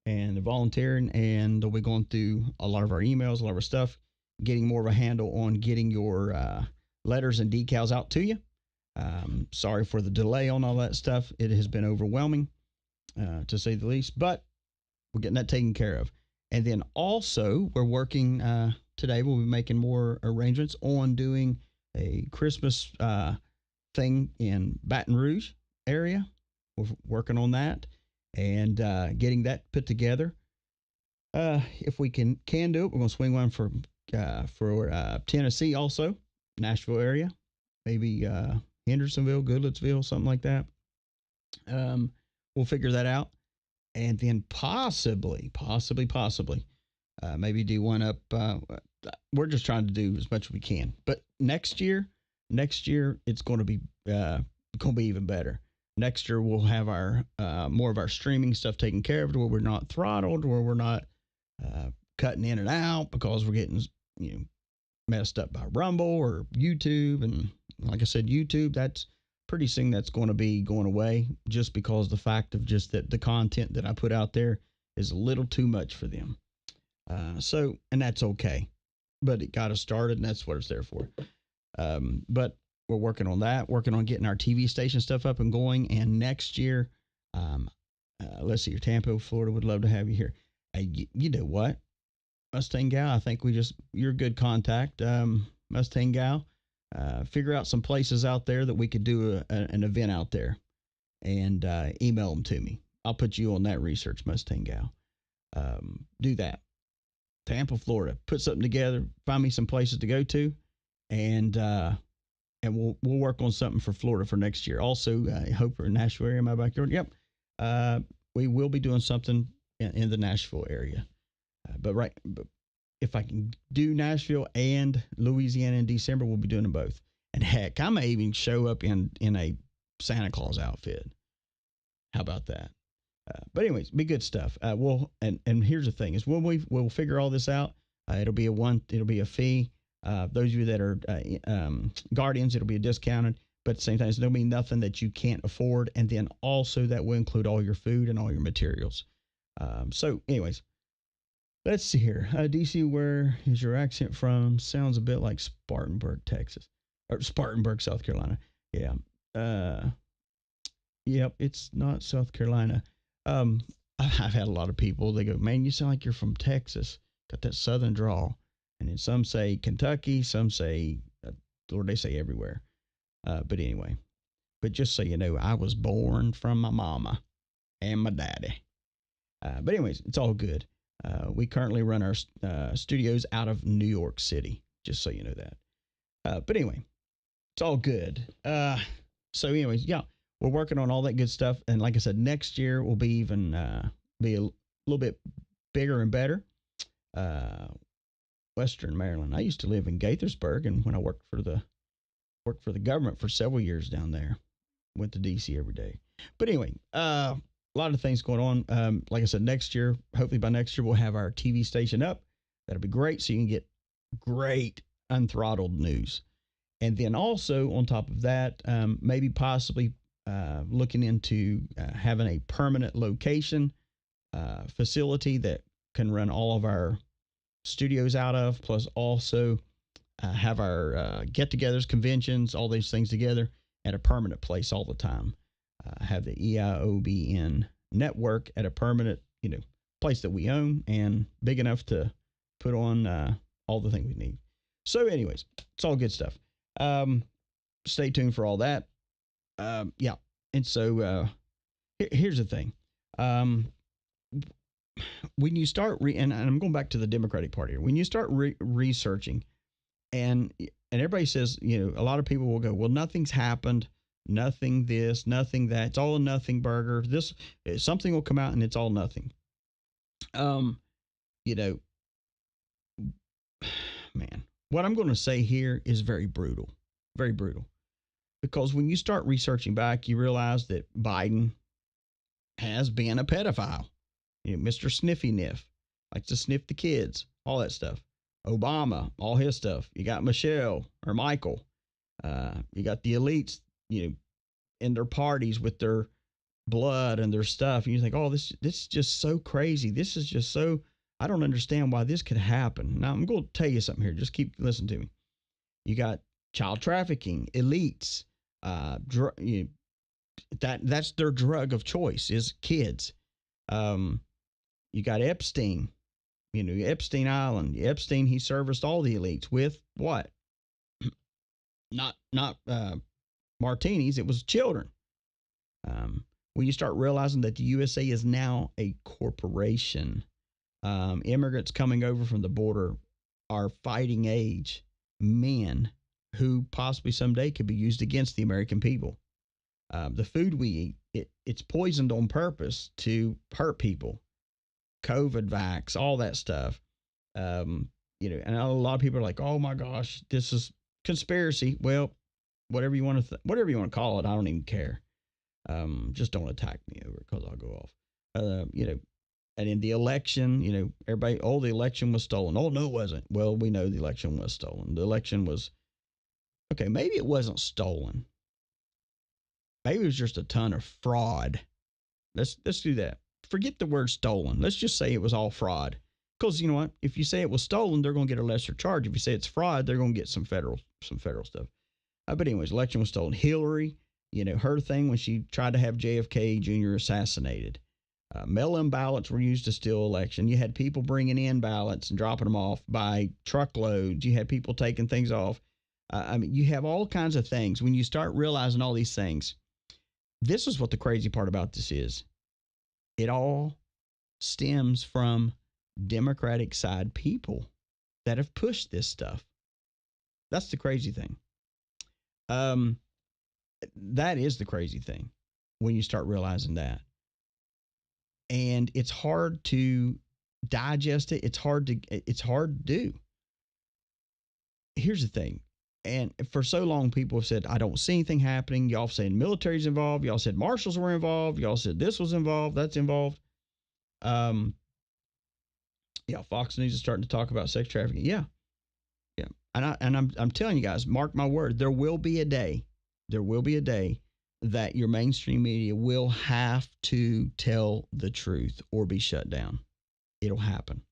and they're volunteering, and they'll be going through a lot of our emails, a lot of our stuff, getting more of a handle on getting your letters and decals out to you. Sorry for the delay on all that stuff. It has been overwhelming, to say the least, but we're getting that taken care of. And then also, we're working today. We'll be making more arrangements on doing a Christmas thing in Baton Rouge area. We're working on that and getting that put together. If we can do it, we're going to swing one for Tennessee also, Nashville area, maybe Hendersonville, Goodlettsville, something like that. We'll figure that out. And then possibly, maybe do one up. We're just trying to do as much as we can. But next year, it's going to be even better. Next year, we'll have our more of our streaming stuff taken care of, where we're not throttled, where we're not cutting in and out because we're getting messed up by Rumble or YouTube. And like I said, YouTube, that's pretty soon that's going to be going away, just because the fact of just that the content that I put out there is a little too much for them. And that's okay, but it got us started, and that's what it's there for. But we're working on that, working on getting our TV station stuff up and going. And next year, let's see, Tampa, Florida would love to have you here. You know what, Mustang Gal, I think you're a good contact. Mustang Gal, figure out some places out there that we could do an event out there, and email them to me. I'll put you on that research, Mustang Gal. Do that. Tampa, Florida, put something together, find me some places to go to, and we'll work on something for Florida for next year. Also, I hope for Nashville area, my backyard. Yep. We will be doing something in the Nashville area. But if I can do Nashville and Louisiana in December, we'll be doing them both. And heck, I may even show up in a Santa Claus outfit. How about that? But anyways, be good stuff. And here's the thing: is when we'll figure all this out, it'll be a fee. Those of you that are guardians, it'll be a discounted. But at the same time, there'll be nothing that you can't afford. And then also that will include all your food and all your materials. So anyways, let's see here. DC, where is your accent from? Sounds a bit like Spartanburg, Texas, or Spartanburg, South Carolina. Yeah. Yep. It's not South Carolina. I've had a lot of people, they go, man, you sound like you're from Texas. Got that Southern drawl. And then some say Kentucky, some say, Lord, they say everywhere. But anyway, but just so you know, I was born from my mama and my daddy. But anyways, it's all good. We currently run our studios out of New York City, just so you know that. But anyway, it's all good. So anyways, yeah, we're working on all that good stuff. And like I said, next year will be even be a little bit bigger and better. Western Maryland. I used to live in Gaithersburg, and when I worked for the government for several years down there, went to DC every day. But anyway, a lot of things going on. Like I said, next year, hopefully by next year, we'll have our TV station up. That'll be great. So you can get great unthrottled news. And then also on top of that, maybe possibly looking into having a permanent location facility that can run all of our studios out of, plus also have our get-togethers, conventions, all these things together at a permanent place all the time. Have the EIOBN network at a permanent, place that we own and big enough to put on all the things we need. So anyways, it's all good stuff. Stay tuned for all that. Yeah. And so here's the thing. When you start and I'm going back to the Democratic Party here, when you start researching and everybody says, a lot of people will go, well, nothing's happened. nothing this, nothing that. It's all a nothing burger. This something will come out and it's all nothing. You know, man, what I'm going to say here is very brutal, because when you start researching back, you realize that Biden has been a pedophile. You know, Mr. Sniffy Niff, likes to sniff the kids, all that stuff. Obama, all his stuff. You got Michelle or Michael. You got the elites, you know, in their parties with their blood and their stuff. And you think, oh, this is just so crazy. This is just so, I don't understand why this could happen. Now, I'm going to tell you something here. Just keep listening to me. You got child trafficking, elites. That's their drug of choice is kids. You got Epstein. You know, Epstein Island. Epstein, he serviced all the elites with what? Not martinis. It was children. When you start realizing that the USA is now a corporation, immigrants coming over from the border are fighting age men who possibly someday could be used against the American people. The food we eat, it's poisoned on purpose to hurt people. COVID vax, all that stuff. You know, and a lot of people are like, "Oh my gosh, this is conspiracy." Well, whatever you want to call it, I don't even care. Just don't attack me over it because I'll go off. You know, and in the election, you know, everybody, oh, the election was stolen. Oh, no, it wasn't. Well, we know the election was stolen. The election was, okay, maybe it wasn't stolen. Maybe it was just a ton of fraud. Let's do that. Forget the word stolen. Let's just say it was all fraud. Because you know what? If you say it was stolen, they're going to get a lesser charge. If you say it's fraud, they're going to get some federal stuff. But anyways, election was stolen. Hillary, you know, her thing when she tried to have JFK Jr. assassinated. Mail-in ballots were used to steal election. You had people bringing in ballots and dropping them off by truckloads. You had people taking things off. I mean, you have all kinds of things. When you start realizing all these things, this is what the crazy part about this is. It all stems from Democratic side people that have pushed this stuff. That's the crazy thing. That is the crazy thing when you start realizing that. And it's hard to digest it. It's hard to do. Here's the thing. And for so long, people have said, I don't see anything happening. Y'all saying military's involved. Y'all said marshals were involved. Y'all said this was involved. That's involved. Yeah, Fox News is starting to talk about sex trafficking. Yeah. And I'm telling you guys, mark my word, there will be a day that your mainstream media will have to tell the truth or be shut down. It'll happen.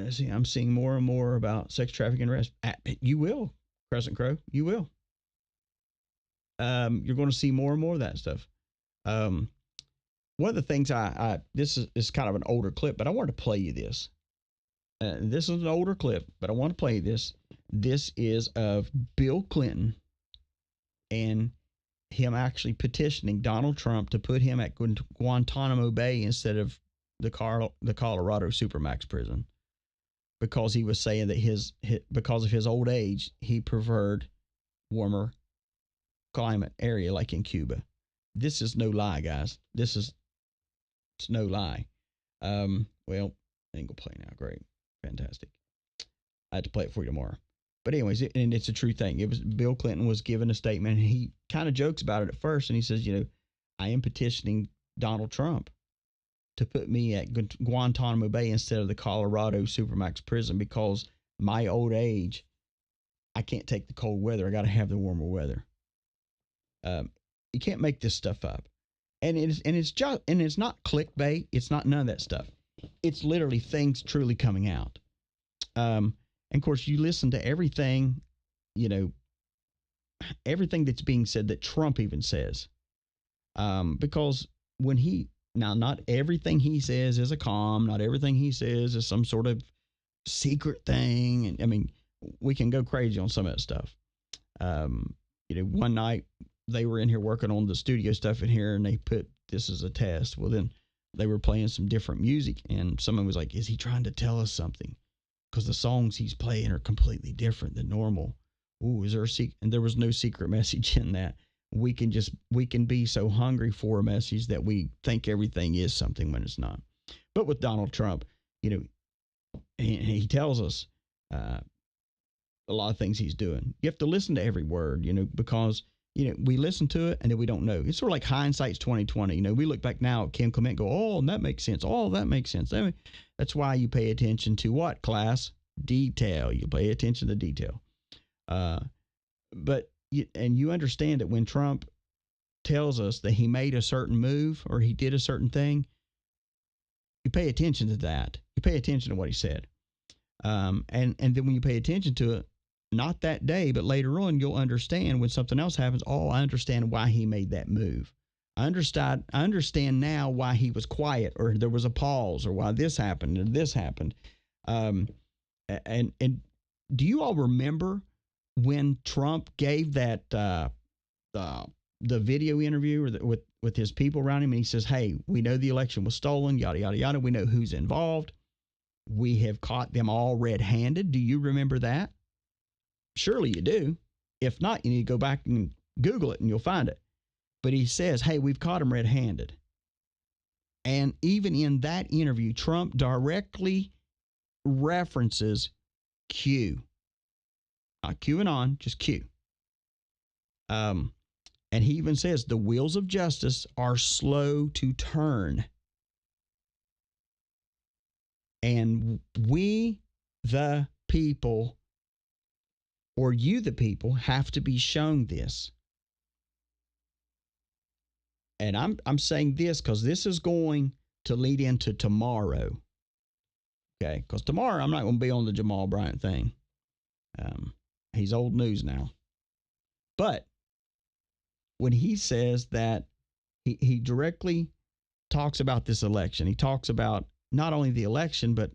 See, I'm seeing more and more about sex trafficking and arrest. You will, Crescent Crow. You will. You're going to see more and more of that stuff. One of the things this is kind of an older clip, but I wanted to play you this. This is an older clip, but I want to play this. This is of Bill Clinton and him actually petitioning Donald Trump to put him at Guantanamo Bay instead of the Colorado Supermax prison, because he was saying that because of his old age, he preferred warmer climate area like in Cuba. This is no lie, guys. It's no lie. Well, I ain't gonna play now. Great. Fantastic. I had to play it for you tomorrow. But anyways, and it's a true thing. It was Bill Clinton was given a statement, and he kind of jokes about it at first, and he says, you know, I am petitioning Donald Trump to put me at Guantanamo Bay instead of the Colorado Supermax prison because my old age, I can't take the cold weather. I got to have the warmer weather. You can't make this stuff up. And it's not clickbait. It's not none of that stuff. It's literally things truly coming out. And of course, you listen to everything, you know, everything that's being said that Trump even says. Because when not everything he says is a calm, not everything he says is some sort of secret thing. And I mean, we can go crazy on some of that stuff. You know, one night they were in here working on the studio stuff in here and they put this as a test. Well, then they were playing some different music and someone was like, is he trying to tell us something? because the songs he's playing are completely different than normal. Ooh, is there a secret? And there was no secret message in that. We can be so hungry for a message that we think everything is something when it's not. But with Donald Trump, he tells us a lot of things he's doing. You have to listen to every word, because we listen to it and then we don't know. It's sort of like hindsight's 2020. We look back now at Kim Clement, go, oh, and that makes sense. Oh, that makes sense. That's why you pay attention to what, class? Detail. You pay attention to detail. But you understand that when Trump tells us that he made a certain move or he did a certain thing, you pay attention to that. You pay attention to what he said. And then when you pay attention to it, not that day, but later on, you'll understand when something else happens. Oh, I understand why he made that move. I understand now why he was quiet, or there was a pause, or why this happened or this happened. And do you all remember when Trump gave that the video interview with his people around him, and he says, "Hey, we know the election was stolen, yada yada yada. We know who's involved. We have caught them all red-handed." Do you remember that? Surely you do. If not, you need to go back and Google it and you'll find it. But he says, hey, we've caught them red-handed. And even in that interview, Trump directly references Q. Not QAnon, just Q. And he even says the wheels of justice are slow to turn. And we, the people, or you, the people, have to be shown this. And I'm saying this because this is going to lead into tomorrow. Okay, because tomorrow I'm not going to be on the Jamal Bryant thing. He's old news now. But when he says that he directly talks about this election, he talks about not only the election, but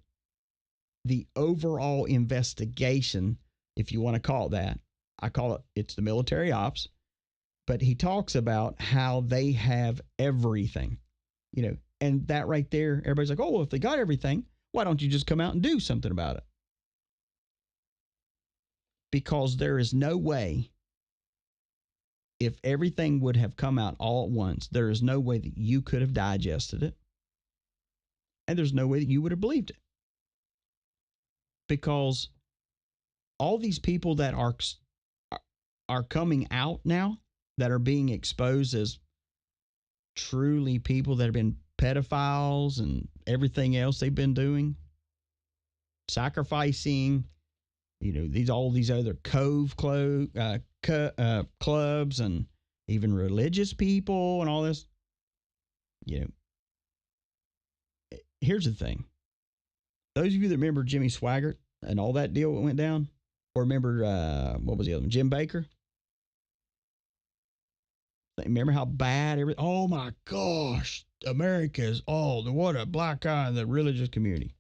the overall investigation, if you want to call it that. I call it's the military ops. But he talks about how they have everything, and that right there, everybody's like, oh, well, if they got everything, why don't you just come out and do something about it? Because there is no way, if everything would have come out all at once, there is no way that you could have digested it. And there's no way that you would have believed it. Because all these people that are coming out now, that are being exposed as truly people that have been pedophiles and everything else they've been doing, sacrificing, all these other clubs and even religious people and all this. Here's the thing. Those of you that remember Jimmy Swaggart and all that deal that went down, or remember, what was the other one? Jim Baker? Remember how bad oh my gosh, America is what a black eye in the religious community.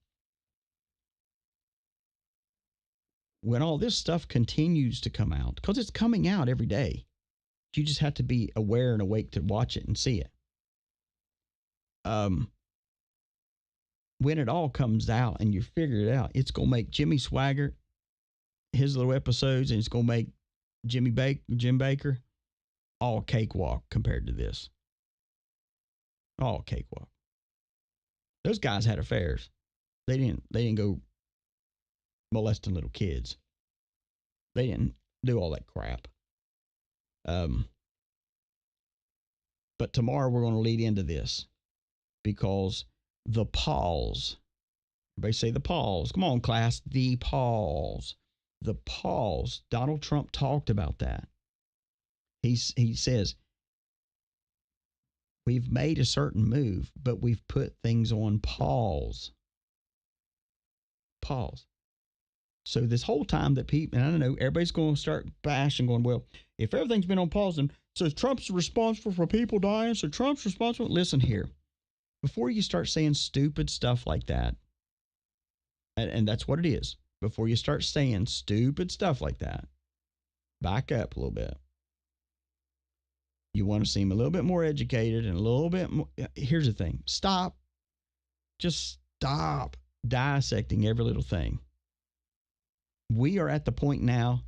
When all this stuff continues to come out, because it's coming out every day, you just have to be aware and awake to watch it and see it. When it all comes out and you figure it out, it's going to make Jimmy Swaggart, his little episodes, and it's going to make Jim Baker, all cakewalk compared to this. All cakewalk. Those guys had affairs. They didn't go molesting little kids. They didn't do all that crap. But tomorrow we're going to lead into this because the pause. Everybody say the pause. Come on, class. The pause. The pause. Donald Trump talked about that. He says, we've made a certain move, but we've put things on pause. Pause. So this whole time that people, and I don't know, everybody's going to start bashing, going, well, if everything's been on pause, then so Trump's responsible for people dying, so Trump's responsible. Listen here. Before you start saying stupid stuff like that, and that's what it is, before you start saying stupid stuff like that, back up a little bit. You want to seem a little bit more educated and a little bit more. Here's the thing. Just stop dissecting every little thing. we are at the point now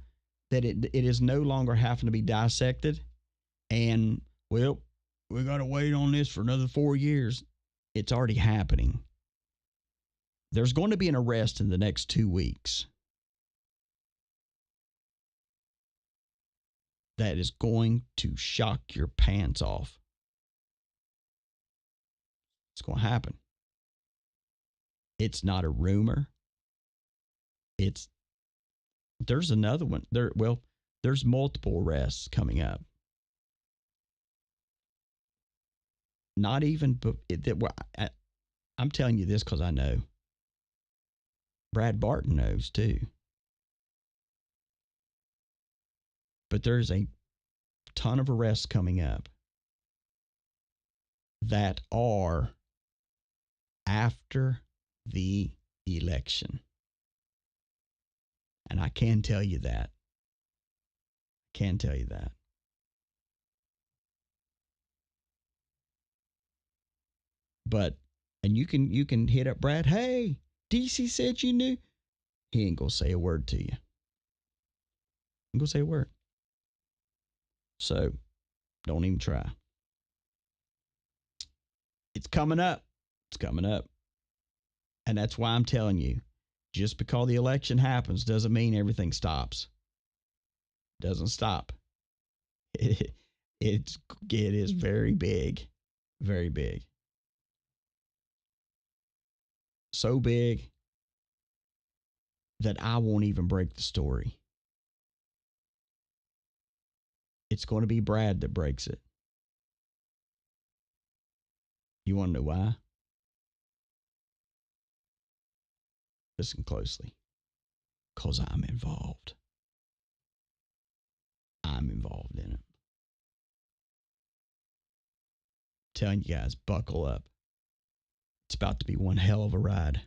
that it is no longer having to be dissected and, well, we got to wait on this for another 4 years. It's already happening. There's going to be an arrest in the next 2 weeks that is going to shock your pants off. It's going to happen. It's not a rumor. There's another one. There's multiple arrests coming up. Not even, but I'm telling you this because I know. Brad Barton knows too. But there's a ton of arrests coming up that are after the election. And I can tell you that. But, and you can hit up Brad. Hey, DC said you knew. He ain't gonna say a word to you. Ain't gonna say a word. So, don't even try. It's coming up. And that's why I'm telling you, just because the election happens doesn't mean everything stops. Doesn't stop. It is very big. Very big. So big that I won't even break the story. It's going to be Brad that breaks it. You want to know why? Listen closely. Because I'm involved. I'm involved in it. Telling you guys, buckle up. It's about to be one hell of a ride.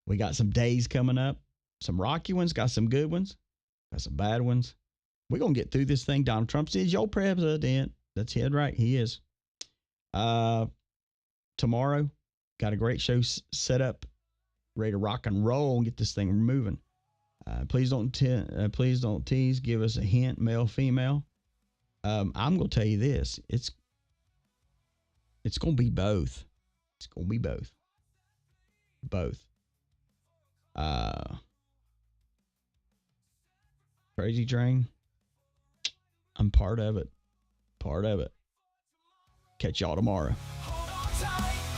We got some days coming up. Some rocky ones, got some good ones, got some bad ones. We're going to get through this thing. Donald Trump is your president. That's it, right? He is. Tomorrow, got a great show set up, ready to rock and roll and get this thing moving. Please don't tease. Give us a hint, male, female. I'm going to tell you this. It's going to be both. It's going to be both. Both. Crazy Train. I'm part of it. Catch y'all tomorrow. Hold on tight.